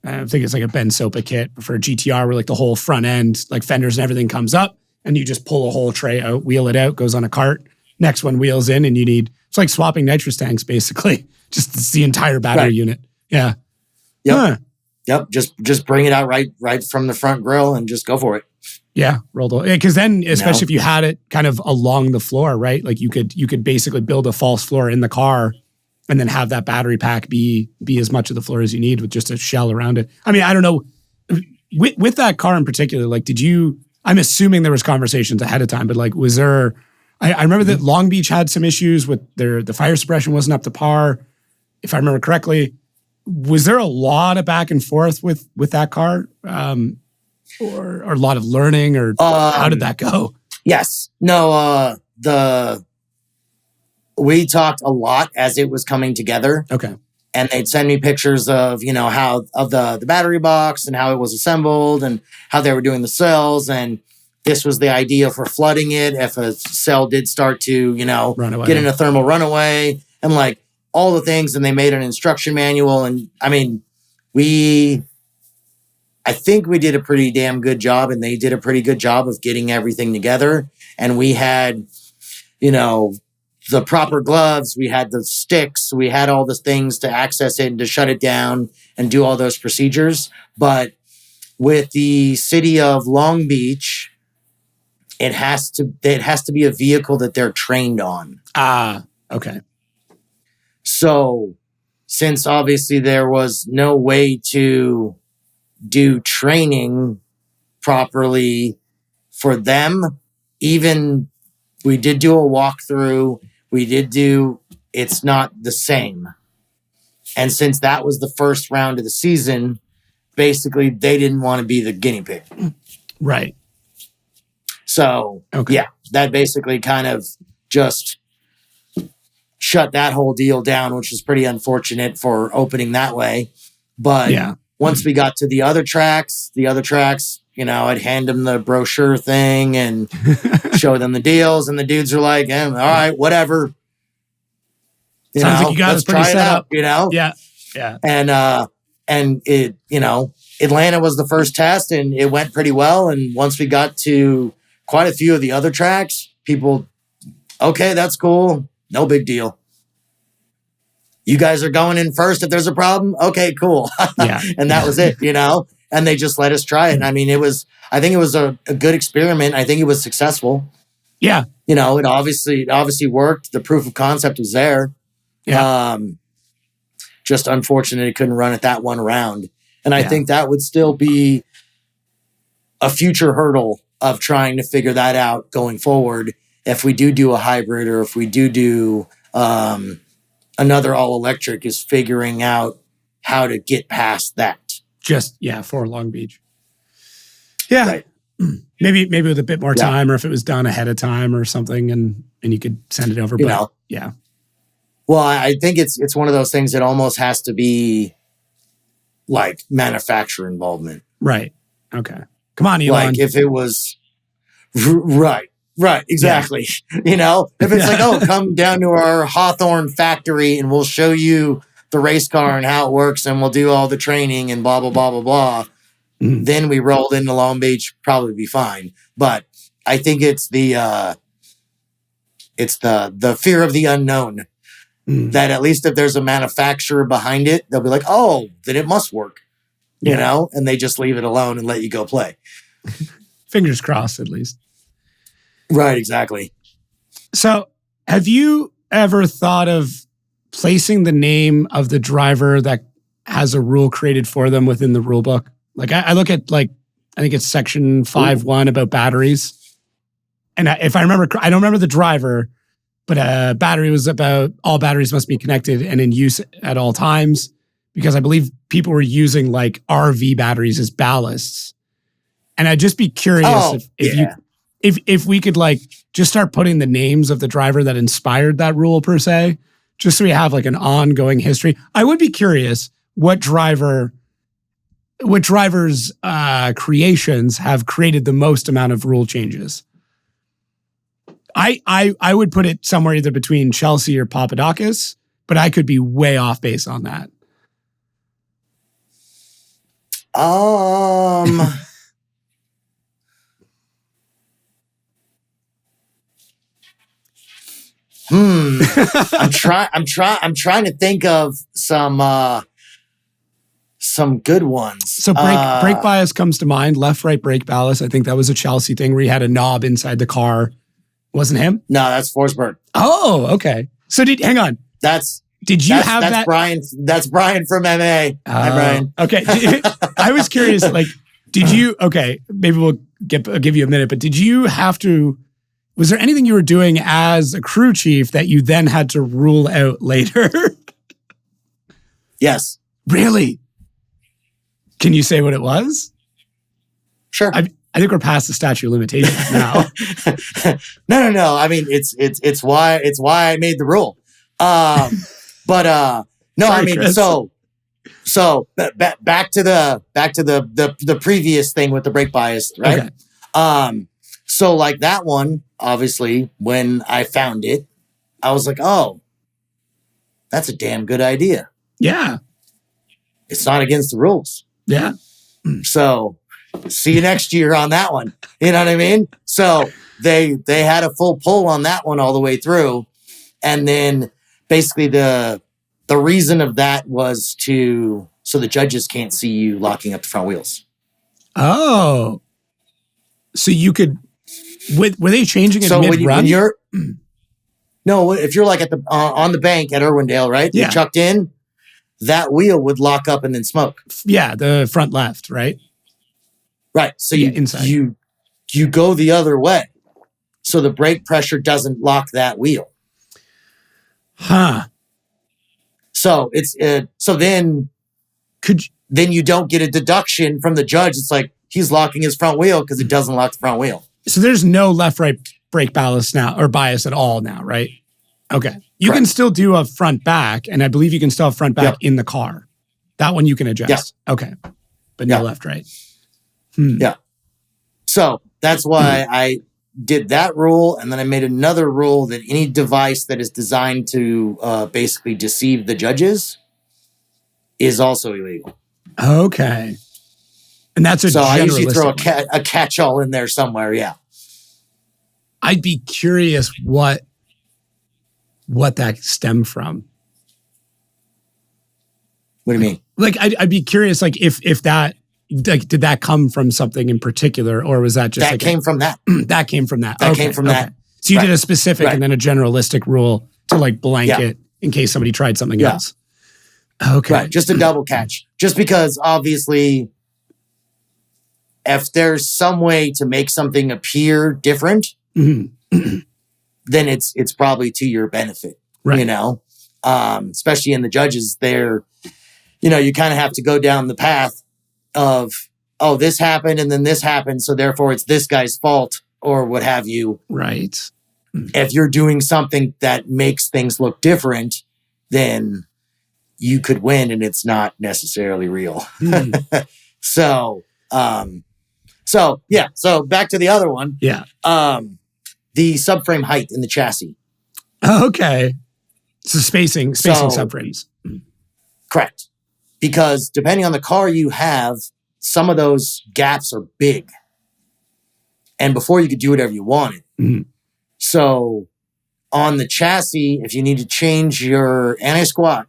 think it's like a Ben Sopa kit for a GTR where like the whole front end, like fenders and everything comes up and you just pull a whole tray out, wheel it out, goes on a cart, next one wheels in and it's like swapping nitrous tanks, basically. Just it's the entire battery unit. Yeah. Yep. Huh. Yep. Just bring it out right from the front grill and just go for it. Yeah. Rolled. Because then, especially if you had it kind of along the floor, right? Like you could basically build a false floor in the car and then have that battery pack be as much of the floor as you need with just a shell around it. I mean, I don't know. With that car in particular, like, I'm assuming there was conversations ahead of time, but like, was there, I remember that Long Beach had some issues with the fire suppression wasn't up to par, if I remember correctly. Was there a lot of back and forth with that car? Or a lot of learning, or how did that go? Yes. No, we talked a lot as it was coming together. Okay. And they'd send me pictures of, how of the battery box and how it was assembled and how they were doing the cells. And this was the idea for flooding it if a cell did start to, get in a thermal runaway and like all the things. And they made an instruction manual. And I mean, I think we did a pretty damn good job, and they did a pretty good job of getting everything together. And we had, the proper gloves, we had the sticks, we had all the things to access it and to shut it down and do all those procedures. But with the city of Long Beach, it has to be a vehicle that they're trained on. Ah, okay. So since obviously there was no way to do training properly for them, even we did do a walkthrough, it's not the same. And since that was the first round of the season, basically they didn't want to be the guinea pig. Right. So, yeah, that basically kind of just shut that whole deal down, which was pretty unfortunate for opening that way. But once we got to the other tracks, I'd hand them the brochure thing and show them the deals, and the dudes are like, all right, whatever. Sounds like you guys let's try it out, Yeah. And it, Atlanta was the first test, and it went pretty well. And once we got to quite a few of the other tracks, people, okay, that's cool. No big deal. You guys are going in first if there's a problem. Okay, cool. And that was it, and they just let us try it. And I mean, I think it was a good experiment. I think it was successful. Yeah. It obviously worked. The proof of concept was there. Yeah. Just unfortunate it couldn't run at that one round. And I think that would still be a future hurdle of trying to figure that out going forward. If we do a hybrid, or if we do another all electric, is figuring out how to get past that. For Long Beach. Yeah. Right. Maybe with a bit more time, or if it was done ahead of time or something, and you could send it over. Yeah. Well, I think it's one of those things that almost has to be like manufacturer involvement. Right. Okay. Come on, Elon. Like if it was right, exactly. If it's like, come down to our Hawthorne factory and we'll show you the race car and how it works, and we'll do all the training and blah blah blah blah blah. Then we rolled into Long Beach, probably be fine. But I think it's the fear of the unknown. That at least if there's a manufacturer behind it, they'll be like, oh, then it must work, and they just leave it alone and let you go play. Fingers crossed, at least. Right, exactly. So have you ever thought of placing the name of the driver that has a rule created for them within the rule book? Like I look at I think it's section 5.1 about batteries. And if I remember, I don't remember the driver, but a battery was about all batteries must be connected and in use at all times, because I believe people were using like RV batteries as ballasts. And I'd just be curious if we could like just start putting the names of the driver that inspired that rule per se, just so we have like an ongoing history. I would be curious what driver's creations have created the most amount of rule changes. I would put it somewhere either between Chelsea or Papadakis, but I could be way off base on that. I'm trying to think of some good ones. So brake bias comes to mind. Left, right brake ballast. I think that was a Chelsea thing where he had a knob inside the car. Wasn't him? No, that's Forsberg. Oh, okay. So hang on. Did you have that? Brian. That's Brian from MA. Hi, Brian. Okay. I was curious, like, did you, okay, maybe I'll give you a minute, but did you have to, was there anything you were doing as a crew chief that you then had to rule out later? Yes. Really? Can you say what it was? Sure. I think we're past the statute of limitations now. No. I mean, it's why I made the rule. No, sorry, I mean, Chris. So back to the previous thing with the brake bias, right? Okay. So like that one, obviously, when I found it, I was like, oh, that's a damn good idea. Yeah. It's not against the rules. Yeah. So see you next year on that one. You know what I mean? So they had a full pull on that one all the way through. And then basically the reason of that was so the judges can't see you locking up the front wheels. Oh. So you could, were they changing it mid-run? No, if you're like on the bank at Irwindale, right? Yeah. You're chucked in, that wheel would lock up and then smoke. Yeah, the front left, right? Right. So inside. you go the other way. So the brake pressure doesn't lock that wheel. Huh. So it's then you don't get a deduction from the judge. It's like he's locking his front wheel because it doesn't lock the front wheel. So there's no left-right brake ballast now or bias at all now, right? Okay. You Correct. can still do a front-back, and I believe you can still have front-back in the car. That one you can adjust. Yeah. Okay. But no left-right. Yeah. So that's why I did that rule, and then I made another rule that any device that is designed to basically deceive the judges is also illegal. Okay. And that's so I usually throw one. a catch-all in there somewhere, yeah. I'd be curious what that stemmed from. What do you mean? Like, I'd be curious, like, if that, like, did that come from something in particular, or was that just that came from that? That came from that. That came from that. So you did a specific and then a generalistic rule to like blanket in case somebody tried something else. Okay. Right. Just a double catch. Just because obviously if there's some way to make something appear different, then it's probably to your benefit. Right. You know? Especially in the judges, you kind of have to go down the path of, oh, this happened and then this happened, so therefore it's this guy's fault or what have you. Right. If you're doing something that makes things look different, then you could win and it's not necessarily real. So back to the other one. Yeah. The subframe height in the chassis. Okay. So spacing subframes. Correct. Because depending on the car you have, some of those gaps are big. And before you could do whatever you wanted. Mm-hmm. So on the chassis, if you need to change your anti-squat,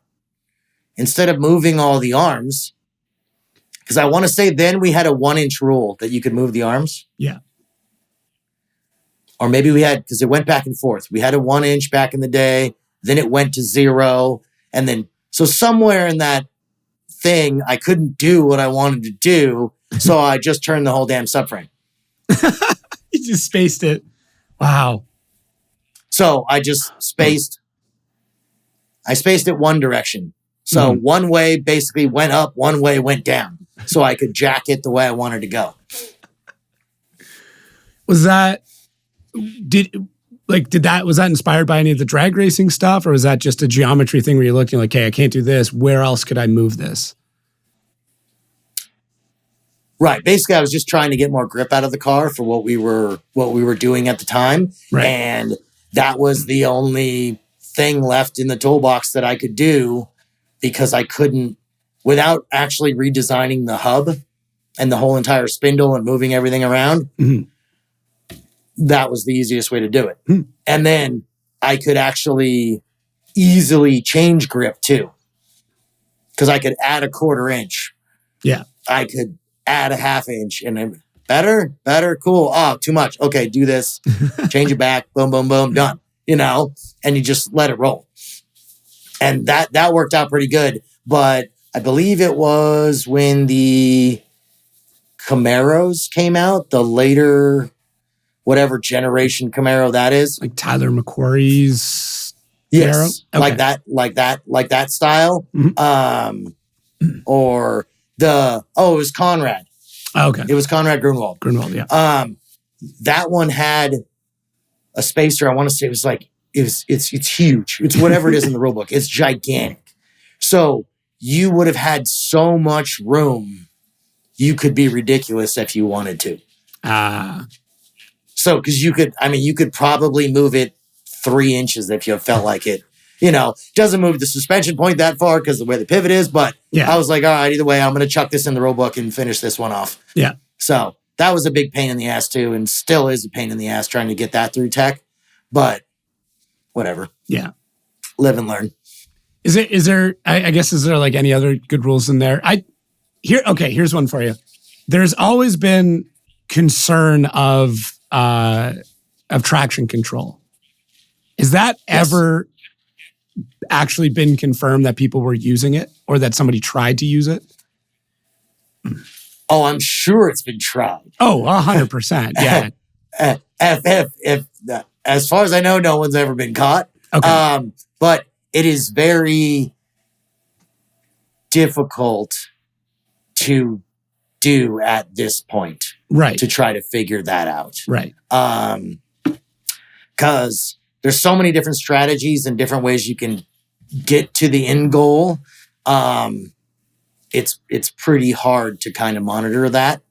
instead of moving all the arms, because I want to say then we had a 1-inch rule that you could move the arms. Yeah. Or maybe we had, because it went back and forth. We had a 1-inch back in the day. Then it went to 0. And then, so somewhere in that thing, I couldn't do what I wanted to do. So I just turned the whole damn subframe. You just spaced it. Wow. So I just spaced it one direction. So one way basically went up, one way went down. So I could jack it the way I wanted to go. Was that inspired by any of the drag racing stuff, or was that just a geometry thing where you're looking like, hey, I can't do this. Where else could I move this? Right. Basically, I was just trying to get more grip out of the car for what we were doing at the time. Right. And that was the only thing left in the toolbox that I could do, because I couldn't, without actually redesigning the hub and the whole entire spindle and moving everything around. Mm-hmm. That was the easiest way to do it. And then I could actually easily change grip too. Because I could add a 1/4 inch. Yeah. I could add a 1/2 inch and then better, cool. Oh, too much. Okay, do this. Change it back. Boom, boom, boom, done. And you just let it roll. And that worked out pretty good. But I believe it was when the Camaros came out, the later, whatever generation Camaro that is. Like Tyler McQuarrie's Yes. Camaro? Okay. Like that style. Mm-hmm. Or it was Conrad. Oh, okay. It was Conrad Grunwald. Yeah. That one had a spacer. I want to say it was like, it's huge. It's whatever it is in the rule book. It's gigantic. So you would have had so much room. You could be ridiculous if you wanted to. So, because you could probably move it 3 inches if you felt like it. Doesn't move the suspension point that far because of the way the pivot is. But I was like, all right, either way, I'm going to chuck this in the rule book and finish this one off. Yeah. So that was a big pain in the ass too, and still is a pain in the ass trying to get that through tech. But whatever. Yeah. Live and learn. Is there like any other good rules in there? Here's one for you. There's always been concern of traction control. Is that ever actually been confirmed that people were using it or that somebody tried to use it? Oh, I'm sure it's been tried. Oh, 100%. Yeah. If as far as I know, no one's ever been caught. Okay. But it is very difficult to do at this point. Right. To try to figure that out. Right. Because there's so many different strategies and different ways you can get to the end goal. It's pretty hard to kind of monitor that.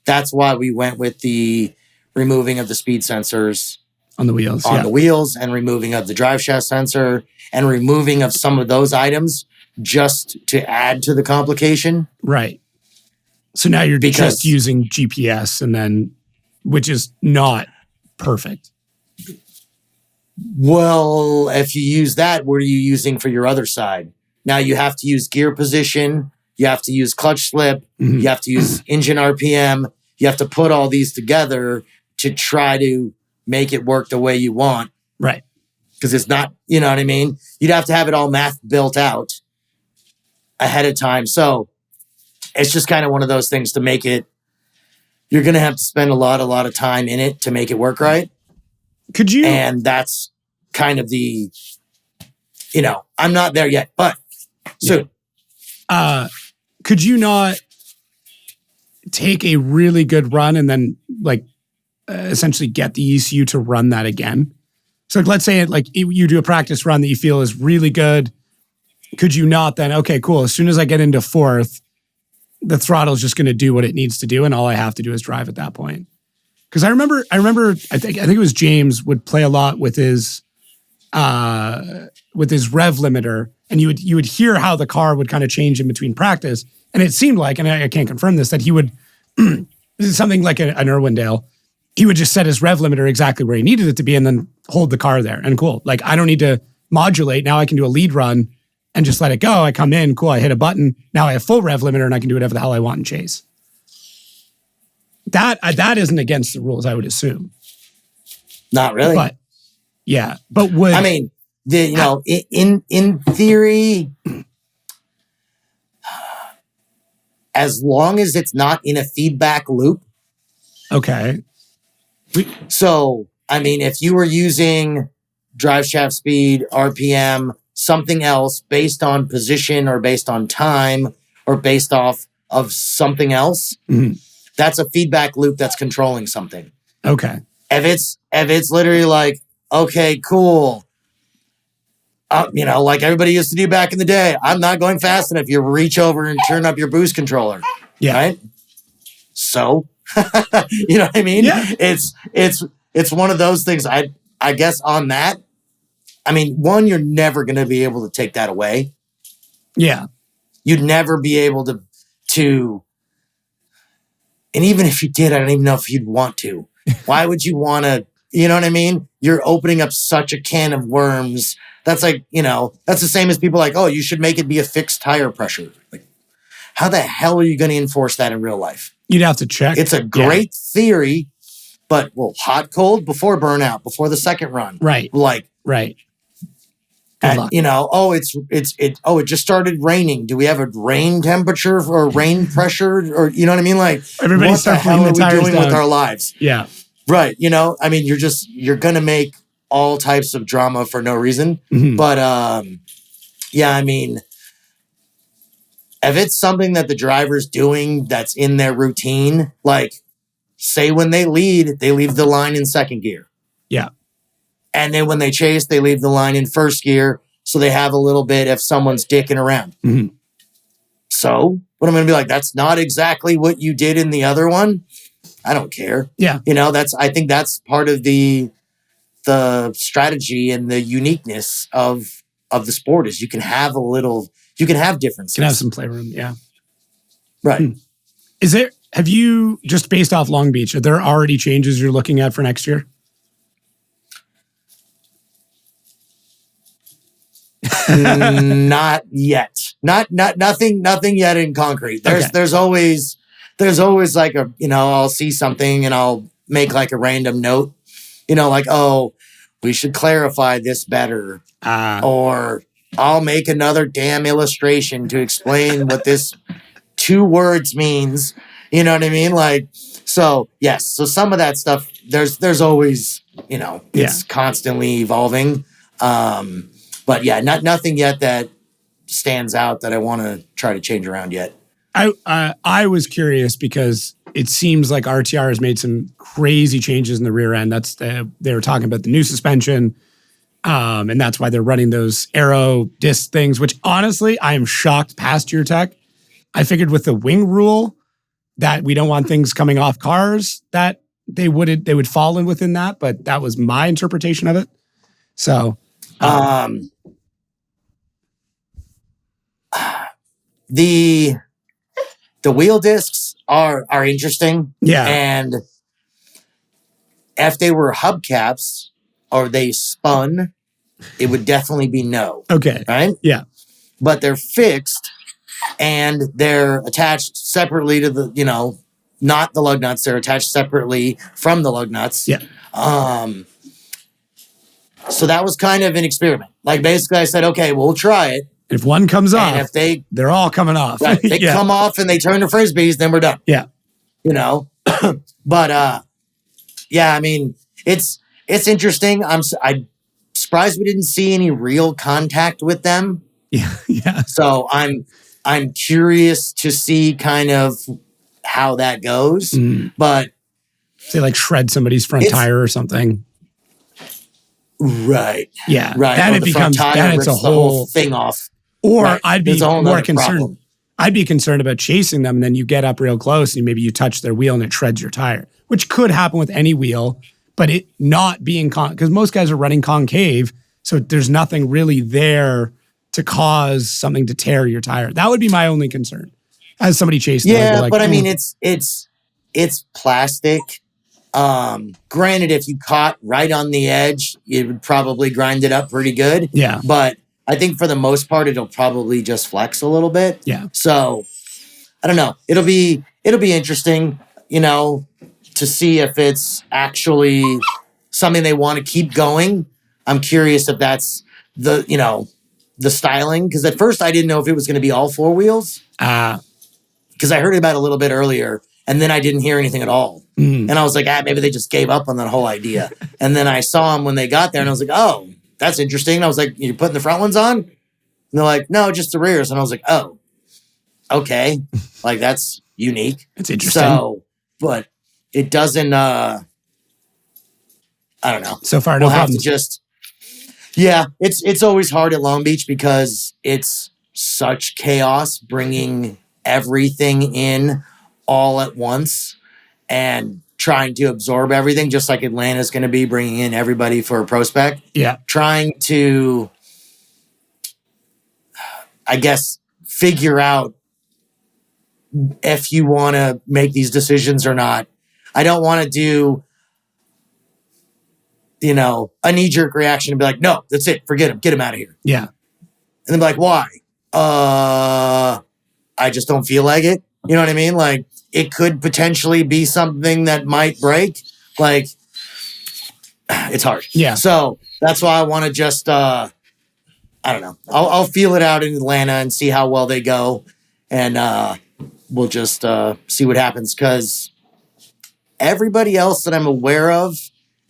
That's why we went with the removing of the speed sensors on the wheels, the wheels, and removing of the drive shaft sensor, and removing of some of those items just to add to the complication. Right. So now you're just using GPS, and then, which is not perfect. Well, if you use that, what are you using for your other side? Now you have to use gear position. You have to use clutch slip. Mm-hmm. You have to use engine RPM. You have to put all these together to try to make it work the way you want. Right. Because it's not, you know what I mean? You'd have to have it all math built out ahead of time. So it's just kind of one of those things to make it, you're going to have to spend a lot of time in it to make it work right. Could you? And that's kind of the, I'm not there yet, but soon. Could you not take a really good run and then essentially get the ECU to run that again? So let's say you do a practice run that you feel is really good. Could you not then, okay, cool. As soon as I get into fourth, the throttle's just going to do what it needs to do. And all I have to do is drive at that point. Because I remember, I think it was James would play a lot with his rev limiter, and you would hear how the car would kind of change in between practice. And it seemed like, and I can't confirm this, that he would, this is something like an Irwindale, he would just set his rev limiter exactly where he needed it to be and then hold the car there. And cool, I don't need to modulate. Now I can do a lead run and just let it go. I come in, cool, I hit a button. Now I have full rev limiter and I can do whatever the hell I want and chase. That isn't against the rules, I would assume. Not really. But yeah, but would... I mean, in theory, as long as it's not in a feedback loop. Okay. So, I mean, if you were using drive shaft speed, RPM, something else based on position or based on time or based off of something else, mm-hmm. That's a feedback loop that's controlling something. Okay. If it's literally okay, cool. Like everybody used to do back in the day, I'm not going fast enough. You reach over and turn up your boost controller. Yeah. Right? So, you know what I mean? Yeah. It's one of those things. I guess on that, I mean, one, you're never going to be able to take that away. Yeah. You'd never be able to, and even if you did, I don't even know if you'd want to. Why would you want to, You know what I mean? You're opening up such a can of worms. That's like, that's the same as people like, oh, you should make it be a fixed tire pressure. Like, how the hell are you going to enforce that in real life? You'd have to check. It's a great theory, but hot, cold, before burnout, before the second run. Right. Like, right. It just started raining. Do we have a rain temperature or rain pressure? Or, you know what I mean? Like, everybody what the hell are we doing with our lives? Yeah. Right. I mean, you're going to make all types of drama for no reason. Mm-hmm. But, I mean, if it's something that the driver's doing that's in their routine, like, say when they lead, they leave the line in second gear. Yeah. And then when they chase, they leave the line in first gear. So they have a little bit if someone's dicking around. Mm-hmm. So what I'm going to be like, that's not exactly what you did in the other one. I don't care. Yeah. I think that's part of the strategy and the uniqueness of the sport is you can have differences. You can have some playroom. Yeah. Right. Have you, just based off Long Beach, are there already changes you're looking at for next year? Not yet. Nothing yet in concrete. There's always like I'll see something and I'll make like a random note, like, oh, we should clarify this better. Or I'll make another damn illustration to explain what this 2 words means. You know what I mean? Like, so yes. So some of that stuff, there's always, it's constantly evolving. But yeah, nothing yet that stands out that I want to try to change around yet. I was curious because it seems like RTR has made some crazy changes in the rear end. They were talking about the new suspension, and that's why they're running those aero disc things. Which honestly, I am shocked. Past your tech, I figured with the wing rule that we don't want things coming off cars that they would fall in within that, but that was my interpretation of it. So. The wheel discs are interesting. Yeah. And if they were hubcaps or they spun, it would definitely be no. Okay. Right? Yeah. But they're fixed and they're attached separately to the, not the lug nuts. They're attached separately from the lug nuts. Yeah. So that was kind of an experiment. Like basically I said, okay, we'll try it. If one comes off, and if they're all coming off. Right, they come off and they turn to frisbees, then we're done. Yeah. But I mean, it's interesting. I'm surprised we didn't see any real contact with them. Yeah. Yeah. So I'm curious to see kind of how that goes. But say like shred somebody's front tire or something. Right. Yeah. Right. Then it becomes it's a whole thing off. Or right. I'd be more concerned. Problem. I'd be concerned about chasing them, and then you get up real close, and maybe you touch their wheel, and it shreds your tire, which could happen with any wheel. But it not being because most guys are running concave, so there's nothing really there to cause something to tear your tire. That would be my only concern as somebody chasing. Yeah, like, but I mean, it's plastic. Granted, if you caught right on the edge, it would probably grind it up pretty good. Yeah, but I think for the most part, it'll probably just flex a little bit. Yeah. So I don't know. It'll be interesting, to see if it's actually something they want to keep going. I'm curious if that's the styling. Because at first I didn't know if it was going to be all 4 wheels. Because I heard about it a little bit earlier and then I didn't hear anything at all. And I was like, maybe they just gave up on that whole idea. And then I saw them when they got there and I was like, oh, that's interesting. And I was like, you're putting the front ones on? And they're like, no, just the rears. And I was like, oh, okay. Like, that's unique. It's interesting. So, but it doesn't, I don't know. So far, no problem. It's always hard at Long Beach because it's such chaos bringing everything in all at once and trying to absorb everything, just like Atlanta's going to be bringing in everybody for a PROSPEC. Yeah. Trying to, I guess, figure out if you want to make these decisions or not. I don't want to do a knee-jerk reaction and be like, no, that's it. Forget him. Get him out of here. Yeah. And then be like, why? I just don't feel like it. You know what I mean? Like, it could potentially be something that might break. Like, it's hard. Yeah. So that's why I want to just, I don't know. I'll feel it out in Atlanta and see how well they go. And we'll just see what happens. Because everybody else that I'm aware of,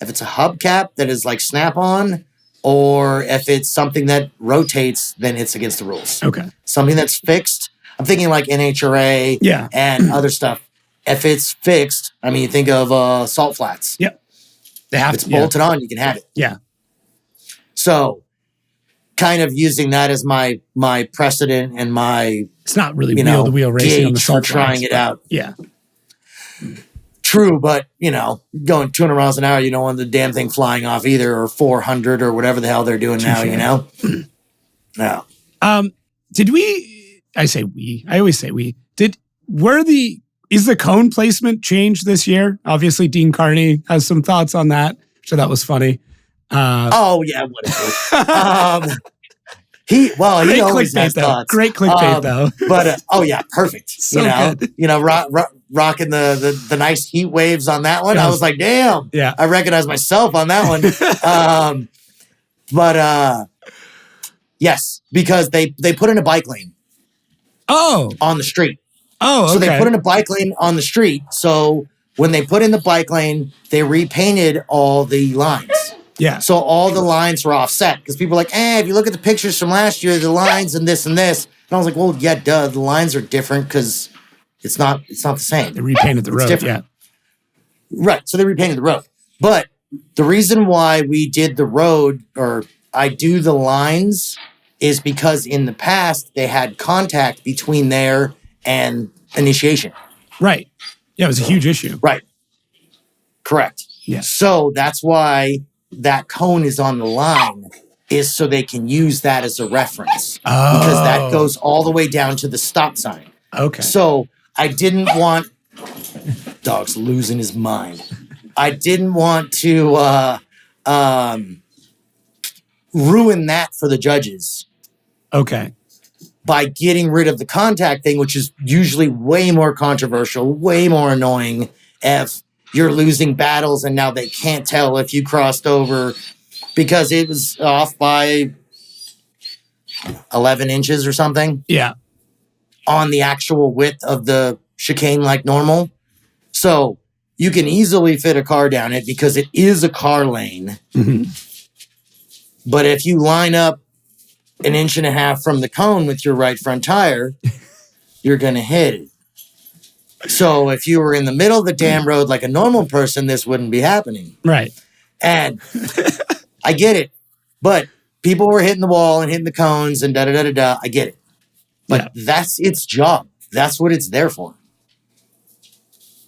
if it's a hubcap that is like snap-on, or if it's something that rotates, then it's against the rules. Okay. Something that's fixed. I'm thinking like NHRA and other stuff. If it's fixed, I mean, you think of salt flats. Yep. They have if it's bolted on, you can have it. Yeah. So kind of using that as my precedent and my... It's not really wheel-to-wheel racing on the salt flats. Trying it out. Yeah. True, but, going 200 miles an hour, you don't want the damn thing flying off either, or 400 or whatever the hell they're doing now, No. Did we... I always say we. Is the cone placement changed this year? Obviously, Dean Carney has some thoughts on that. So that was funny. Whatever. He always has thoughts. Great clickbait though. But perfect. So good. Rocking the nice heat waves on that one. I was like, damn. Yeah. I recognize myself on that one. Yes, because they put in a bike lane. Oh. On the street. Oh, okay. So they put in a bike lane on the street. So when they put in the bike lane, they repainted all the lines. Yeah. So all the lines were offset because people are like, if you look at the pictures from last year, the lines and this and this. And I was like, well, yeah, duh. The lines are different because it's not the same. They repainted the road. Yeah. Right. So they repainted the road. But the reason why we did the road, or I do the lines, is because in the past they had contact between there and initiation. Right. Yeah, it was a huge issue. Right. Correct. Yeah. So that's why that cone is on the line, is so they can use that as a reference. Oh. Because that goes all the way down to the stop sign. Okay. So I didn't want... Dog's losing his mind. I didn't want to ruin that for the judges. Okay. By getting rid of the contact thing, which is usually way more controversial, way more annoying if you're losing battles and now they can't tell if you crossed over because it was off by 11 inches or something. Yeah. On the actual width of the chicane like normal. So you can easily fit a car down it because it is a car lane. Mm-hmm. But if you line up 1.5 inches from the cone with your right front tire, you're going to hit it. So if you were in the middle of the damn road like a normal person, this wouldn't be happening. Right. And I get it. But people were hitting the wall and hitting the cones and da-da-da-da-da. I get it. But that's its job. That's what it's there for.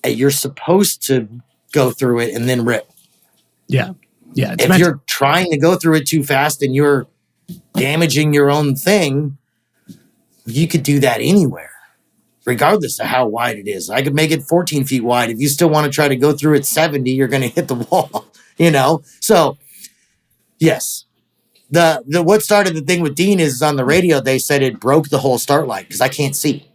And you're supposed to go through it and then rip. Yeah. Yeah. If you're trying to go through it too fast and you're damaging your own thing, you could do that anywhere, regardless of how wide it is. I could make it 14 feet wide. If you still want to try to go through it 70, you're going to hit the wall, So, yes. The what started the thing with Dean is on the radio, they said it broke the whole start light because I can't see.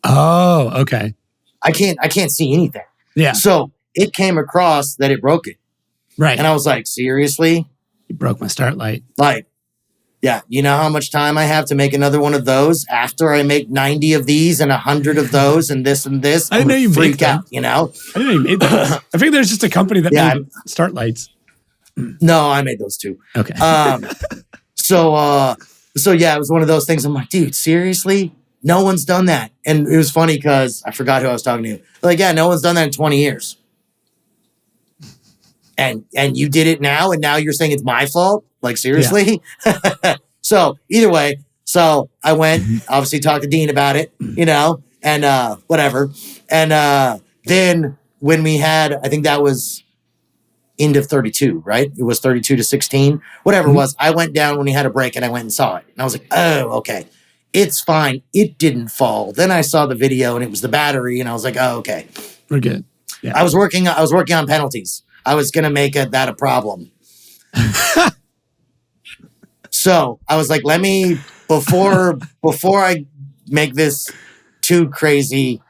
Oh, okay. I can't see anything. Yeah. So it came across that it broke it. Right. And I was like, seriously? You broke my start light. Like, yeah, you know how much time I have to make another one of those after I make 90 of these and 100 of those and this and this? I didn't know you made them. Out, you know? I didn't know you made those. I think there's just a company that made start lights. No, I made those too. Okay. So yeah, it was one of those things. I'm like, dude, seriously? No one's done that. And it was funny because I forgot who I was talking to. Like, yeah, no one's done that in 20 years. And you did it now, and now you're saying it's my fault? Like, seriously? Yeah. So either way, so I went, obviously talked to Dean about it, and whatever. And then when we had, I think that was end of 32, right? It was 32 to 16, whatever it was. I went down when he had a break and I went and saw it. And I was like, oh, okay. It's fine. It didn't fall. Then I saw the video and it was the battery and I was like, oh, okay. We're good. Yeah. I was working on penalties. I was going to make that a problem. So I was like, let me, before I make this too crazy,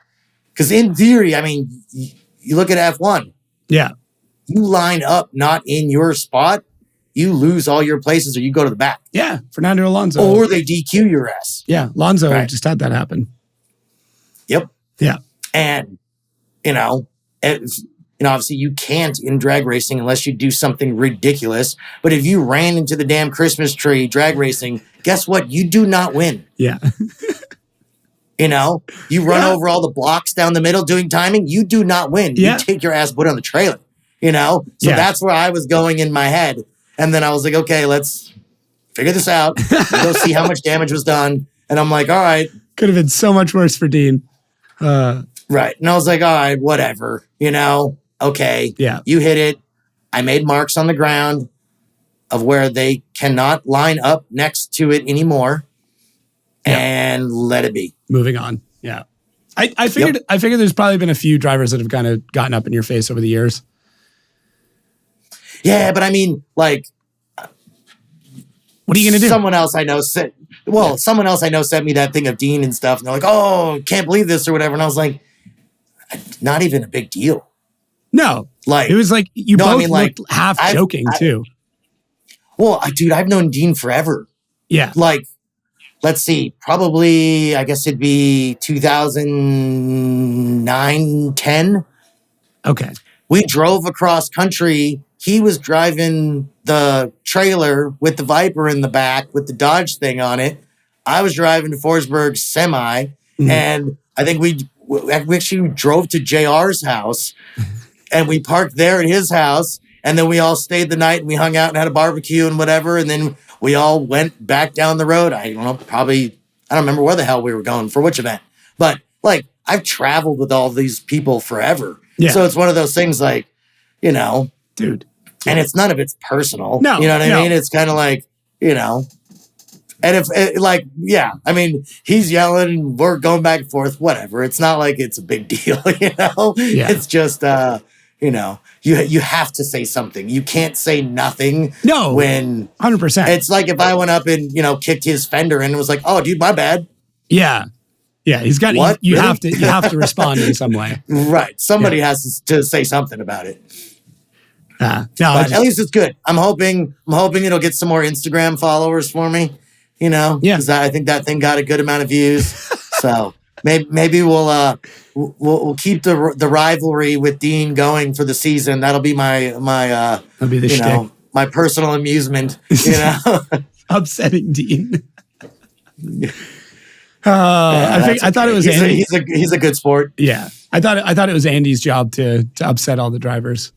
because in theory, I mean, you look at F1. Yeah. You line up not in your spot, you lose all your places or you go to the back. Yeah. Fernando Alonso. Or they DQ your ass. Yeah. Alonso just had that happen. Yep. Yeah. And, obviously you can't in drag racing unless you do something ridiculous. But if you ran into the damn Christmas tree drag racing, guess what? You do not win. Yeah. You run over all the blocks down the middle doing timing, you do not win. Yeah. You take your ass, put it on the trailer, So that's where I was going in my head. And then I was like, okay, let's figure this out. Go see how much damage was done. And I'm like, all right. Could have been so much worse for Dean. Right. And I was like, all right, whatever, okay. Yeah. You hit it. I made marks on the ground of where they cannot line up next to it anymore. And let it be. Moving on. Yeah. I figured there's probably been a few drivers that have kind of gotten up in your face over the years. Yeah, but I mean, like, what are you going to do? Someone else I know sent me that thing of Dean and stuff. And they're like, oh, can't believe this or whatever. And I was like, not even a big deal. No. Like, it was like, you both looked half joking too. Well, dude, I've known Dean forever. Yeah. Like, let's see, probably, I guess it'd be 2009, 10. Okay. We drove across country. He was driving the trailer with the Viper in the back with the Dodge thing on it. I was driving to Forsberg's semi. Mm-hmm. And I think we actually drove to JR's house and we parked there at his house. And then we all stayed the night and we hung out and had a barbecue and whatever. And then we all went back down the road. I don't know, probably, I don't remember where the hell we were going for which event. But like, I've traveled with all these people forever. Yeah. So it's one of those things like, dude. And it's none of it's personal. No. You know what I mean? It's kind of like, and if I mean, he's yelling and we're going back and forth, whatever. It's not like it's a big deal, Yeah. It's just, you have to say something. You can't say nothing. No. When 100%. It's like if I went up and, kicked his fender and was like, oh, dude, my bad. Yeah. Yeah. He's got, what? You Really? have to respond in some way. Right. Somebody has to say something about it. No, but at least it's good. I'm hoping it'll get some more Instagram followers for me, Yeah. Because I think that thing got a good amount of views. So maybe we'll keep the rivalry with Dean going for the season. That'll be that'll be the shtick. My personal amusement, Upsetting Dean. I thought it was Andy. He's a good sport. Yeah. I thought it was Andy's job to upset all the drivers.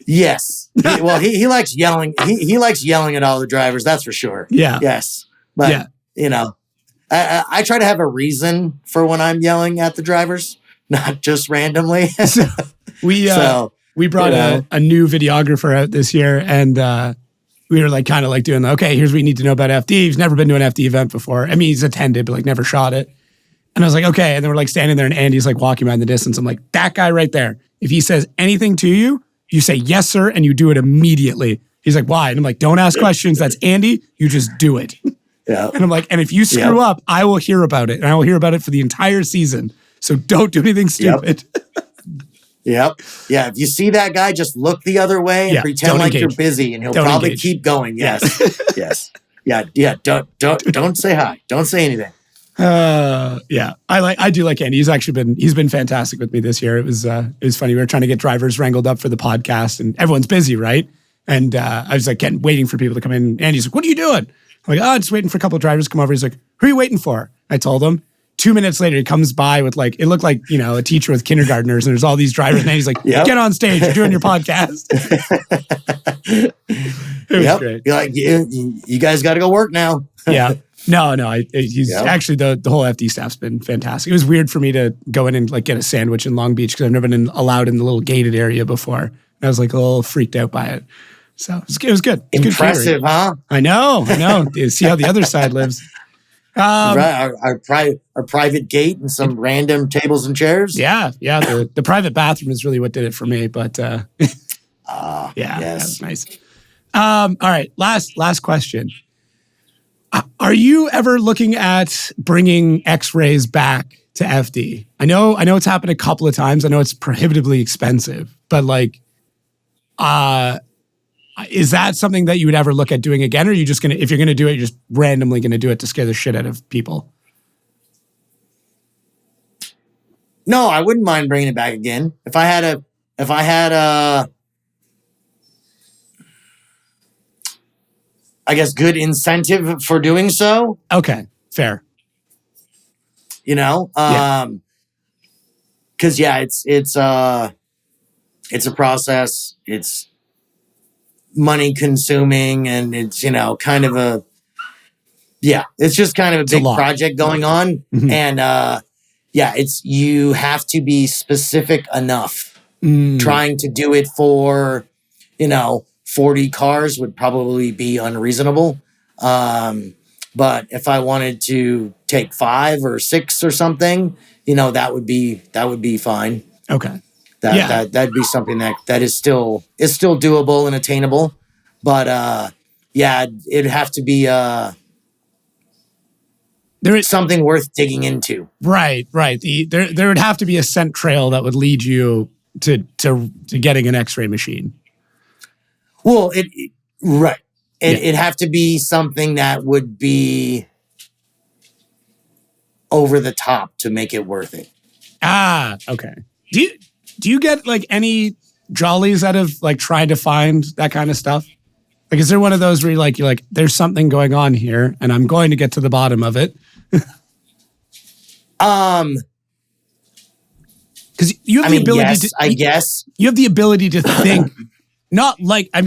Yes. He likes yelling. He likes yelling at all the drivers. That's for sure. Yeah. Yes. But I try to have a reason for when I'm yelling at the drivers, not just randomly. We brought a new videographer out this year, and we were like kind of like doing here's what you need to know about FD. He's never been to an FD event before. I mean, he's attended, but like never shot it. And I was like, okay. And then we're like standing there, and Andy's like walking by in the distance. I'm like, that guy right there. If he says anything to you, you say, yes, sir, and you do it immediately. He's like, why? And I'm like, don't ask questions. That's Andy. You just do it. Yeah. And I'm like, and if you screw up, I will hear about it. And I will hear about it for the entire season. So don't do anything stupid. Yep. Yeah. If you see that guy, just look the other way and pretend like you're busy, and he'll probably keep going. Yes. Yes. Yeah. Don't say hi. Don't say anything. Yeah. I do like Andy. He's been fantastic with me this year. It was funny. We were trying to get drivers wrangled up for the podcast, and everyone's busy, right? And I was like waiting for people to come in. Andy's like, what are you doing? I'm like, just waiting for a couple of drivers to come over. He's like, who are you waiting for? I told him. 2 minutes later, he comes by with it looked like, a teacher with kindergartners, and there's all these drivers, and he's like, get on stage, you're doing your podcast. It was great. You're like, you guys got to go work now. Yeah. No. He's actually the whole FD staff's been fantastic. It was weird for me to go in and get a sandwich in Long Beach because I've never been allowed in the little gated area before. I was a little freaked out by it. So it was good. Impressive, huh? I know. See how the other side lives. Right, our private gate and some random tables and chairs. Yeah. The private bathroom is really what did it for me. But Yeah, yes. that's nice. All right, last question. Are you ever looking at bringing X-rays back to FD? I know it's happened a couple of times. I know it's prohibitively expensive, but like, is that something that you would ever look at doing again? Or are you just if you're gonna do it, you're just randomly gonna do it to scare the shit out of people? No, I wouldn't mind bringing it back again. If I had I guess good incentive for doing so. Okay, fair. You know, because it's a process. It's money consuming, and it's kind of it's just kind of a big project going on, and it's you have to be specific enough. Trying to do it for 40 cars would probably be unreasonable. But if I wanted to take 5 or 6 or something, that would be fine. Okay. That'd be something that is still doable and attainable. But it'd have to be there is something worth digging into. Right. There would have to be a scent trail that would lead you to getting an X-ray machine. Well, it'd have to be something that would be over the top to make it worth it. Okay. Do you get like any jollies out of like trying to find that kind of stuff? Like, is there one of those where you're like, there's something going on here and I'm going to get to the bottom of it? Because you have the ability I guess you have the ability to think, not like, I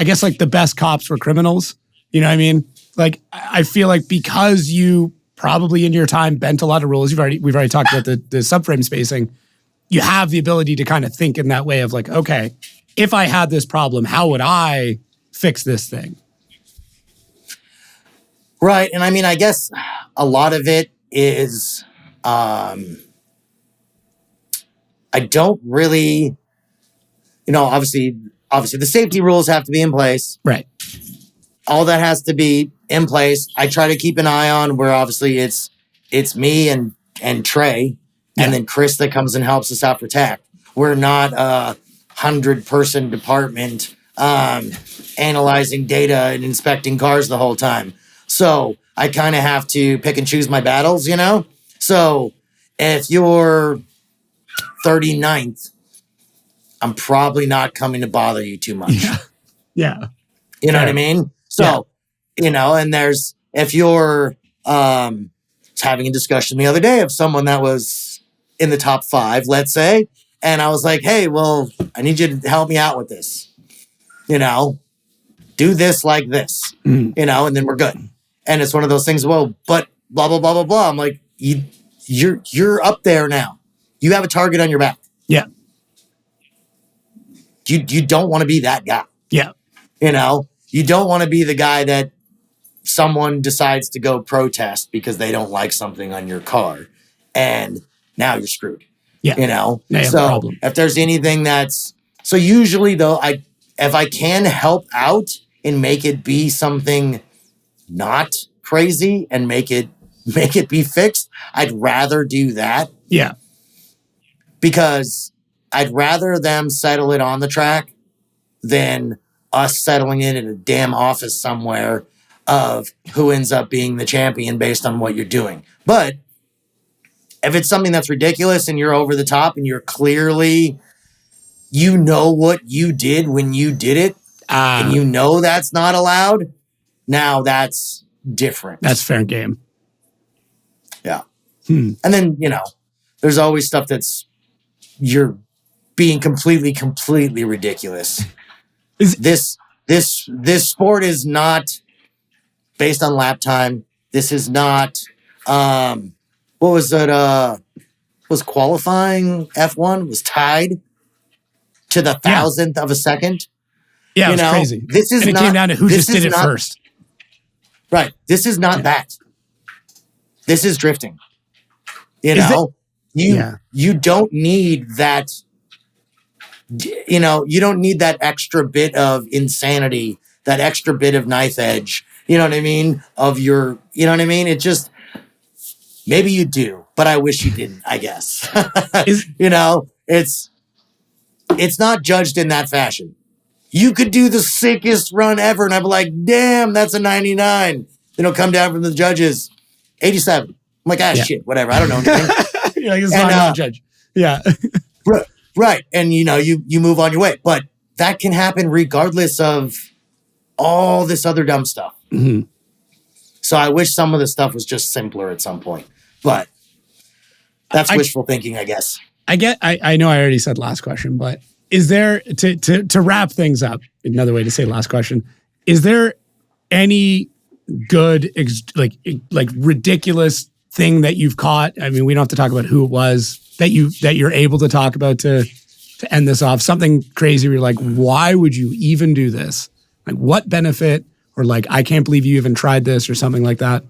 guess like the best cops were criminals. You know what I mean? Like, I feel like because you probably in your time bent a lot of rules, we've already talked about the subframe spacing. You have the ability to kind of think in that way of like, okay, if I had this problem, how would I fix this thing? Right. And I guess a lot of it is, I don't really, obviously the safety rules have to be in place. Right. All that has to be in place. I try to keep an eye on where obviously it's me and Trey and then Chris that comes and helps us out for tech. We're not a 100-person department analyzing data and inspecting cars the whole time. So I kind of have to pick and choose my battles, So if you're 39th, I'm probably not coming to bother you too much. Yeah. You know what I mean? So, and if you're having a discussion the other day of someone that was in the top 5, let's say, and I was like, hey, well, I need you to help me out with this. Do this like this, and then we're good. And it's one of those things, well, but blah, blah, blah, blah, blah. I'm like, you're up there now. You have a target on your back. Yeah. You don't want to be that guy. Yeah. You don't want to be the guy that someone decides to go protest because they don't like something on your car. And now you're screwed. Yeah. Now you have a problem. If there's anything so usually though, if I can help out and make it be something not crazy and make it be fixed, I'd rather do that. Yeah. Because I'd rather them settle it on the track than us settling it in a damn office somewhere of who ends up being the champion based on what you're doing. But if it's something that's ridiculous and you're over the top and you're clearly, what you did when you did it, and that's not allowed, now that's different. That's fair game. Yeah. And then, there's always stuff that's you're being completely ridiculous. This sport is not based on lap time. This is not what was it? Was qualifying F1 was tied to the 1,000th of a second. Yeah, it was crazy. This is it came down to who just did it first. Right. This is not that. This is drifting. You don't need that you know, you don't need that extra bit of insanity, that extra bit of knife edge. You know what I mean? You know what I mean? It just, maybe you do, but I wish you didn't, I guess. You know, it's not judged in that fashion. You could do the sickest run ever, and I'd be like, damn, that's a 99. Then it'll come down from the judges, 87. I'm like, shit, whatever. I don't know anything. You're like, it's not a judge. Yeah. Right. And, you know, you move on your way. But that can happen regardless of all this other dumb stuff. Mm-hmm. So I wish some of the stuff was just simpler at some point. But that's wishful thinking, I guess. I know I already said last question, but is there, to wrap things up, another way to say last question, is there any good, like ridiculous thing that you've caught? I mean, we don't have to talk about who it was that you're able to talk about to end this off. Something crazy where you're like, why would you even do this? Like, what benefit? Or like, I can't believe you even tried this, or something like that.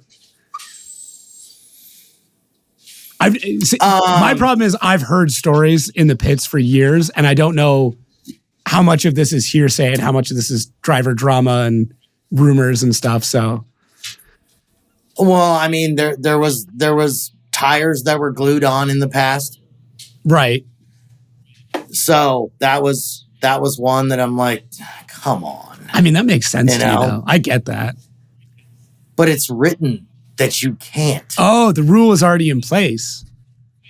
My problem is I've heard stories in the pits for years, and I don't know how much of this is hearsay and how much of this is driver drama and rumors and stuff. So, well, I mean, there was tires that were glued on in the past, right? So that was one that I'm like, come on. I mean, that makes sense to me, though. I get that. But it's written that you can't. Oh, the rule is already in place.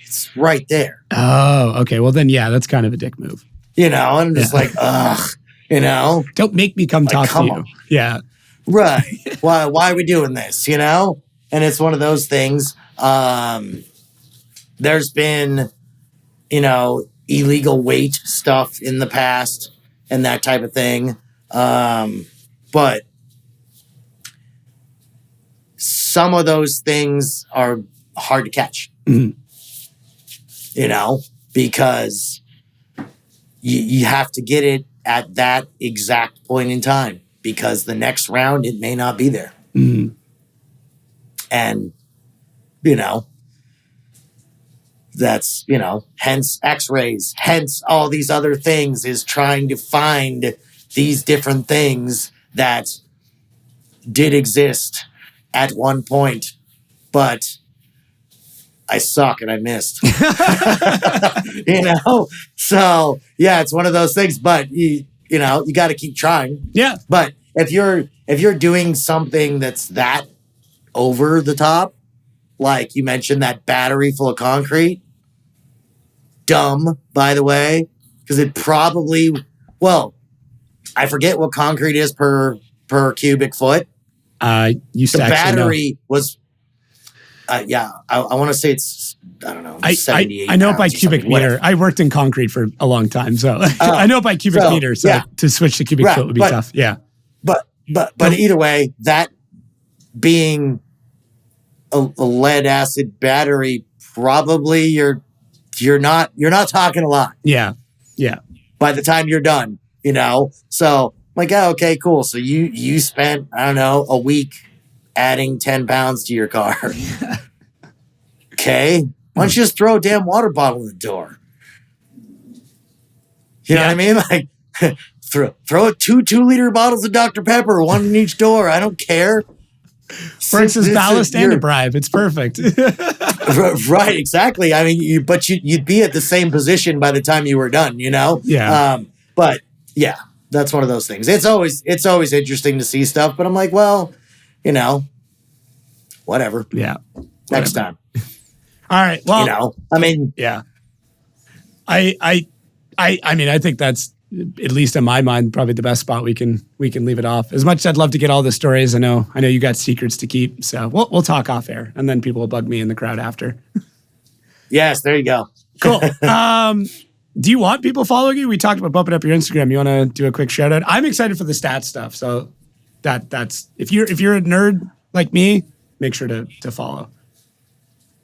It's right there. Oh, okay. Well, then, yeah, that's kind of a dick move. You know, I'm just like, ugh, you know? Don't make me come talk to you. On. Yeah. Right. Why are we doing this, you know? And it's one of those things. There's been, you know, illegal weight stuff in the past and that type of thing. But some of those things are hard to catch, you know, because you have to get it at that exact point in time, because the next round, it may not be there. Mm-hmm. And, you know, that's, you know, hence x-rays, hence all these other things, is trying to find these different things that did exist at one point, but I suck and I missed. You know? So, yeah, it's one of those things, but you know, you got to keep trying. Yeah. But if you're doing something that's that over the top, like you mentioned, that battery full of concrete, dumb, by the way, because it probably, well, I forget what concrete is per cubic foot. The battery was, I want to say it's, I don't know, 78 I know it by cubic meter. I worked in concrete for a long time, so I know it by cubic meter. So to switch to cubic foot would be tough. Yeah, but either way, that being a lead acid battery, probably you're not talking a lot. Yeah. By the time you're done, you know. So I'm like, oh, okay, cool. So you spent, I don't know, a week adding 10 pounds to your car. Okay, why don't you just throw a damn water bottle in the door? You know what I mean? Like, throw 2 2-liter bottles of Dr. Pepper, one in each door. I don't care. Works as ballast and a bribe. It's perfect. Right, exactly. I mean, you'd be at the same position by the time you were done, you know? Yeah. But yeah, that's one of those things. It's always interesting to see stuff, but I'm like, well, you know, whatever. Yeah. Next time. All right. Well, you know, I mean, yeah. I mean, I think that's, at least in my mind, probably the best spot we can leave it off. As much as I'd love to get all the stories, I know you got secrets to keep, so we'll talk off air, and then people will bug me in the crowd after. Yes, there you go. Cool. Do you want people following you? We talked about bumping up your Instagram. You want to do a quick shout out? I'm excited for the stats stuff, so that's if you're a nerd like me, make sure to follow.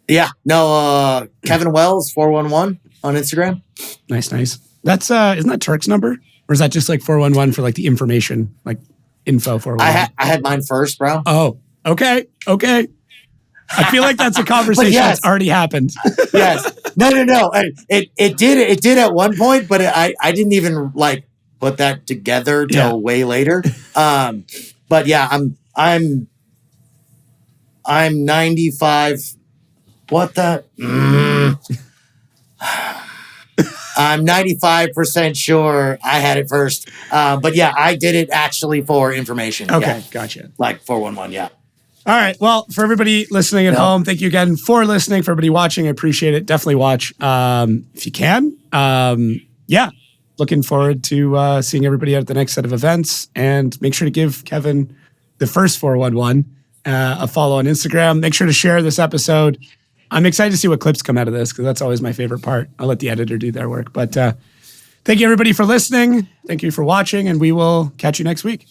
Yeah. No. Kevin Wells 411 on Instagram. Nice. That's isn't that Turk's number, or is that just like 411 for like the information, like info 411? I had mine first, bro. Oh, okay. I feel like that's a conversation that's already happened. Yes. No. It did at one point, but I didn't even like put that together till way later. But yeah, I'm 95. What the? I'm 95% sure I had it first. But yeah, I did it actually for information. Okay, gotcha. Like 411, yeah. All right. Well, for everybody listening at home, thank you again for listening. For everybody watching, I appreciate it. Definitely watch if you can. Looking forward to seeing everybody at the next set of events. And make sure to give Kevin, the first 411, a follow on Instagram. Make sure to share this episode. I'm excited to see what clips come out of this because that's always my favorite part. I'll let the editor do their work. But thank you, everybody, for listening. Thank you for watching, and we will catch you next week.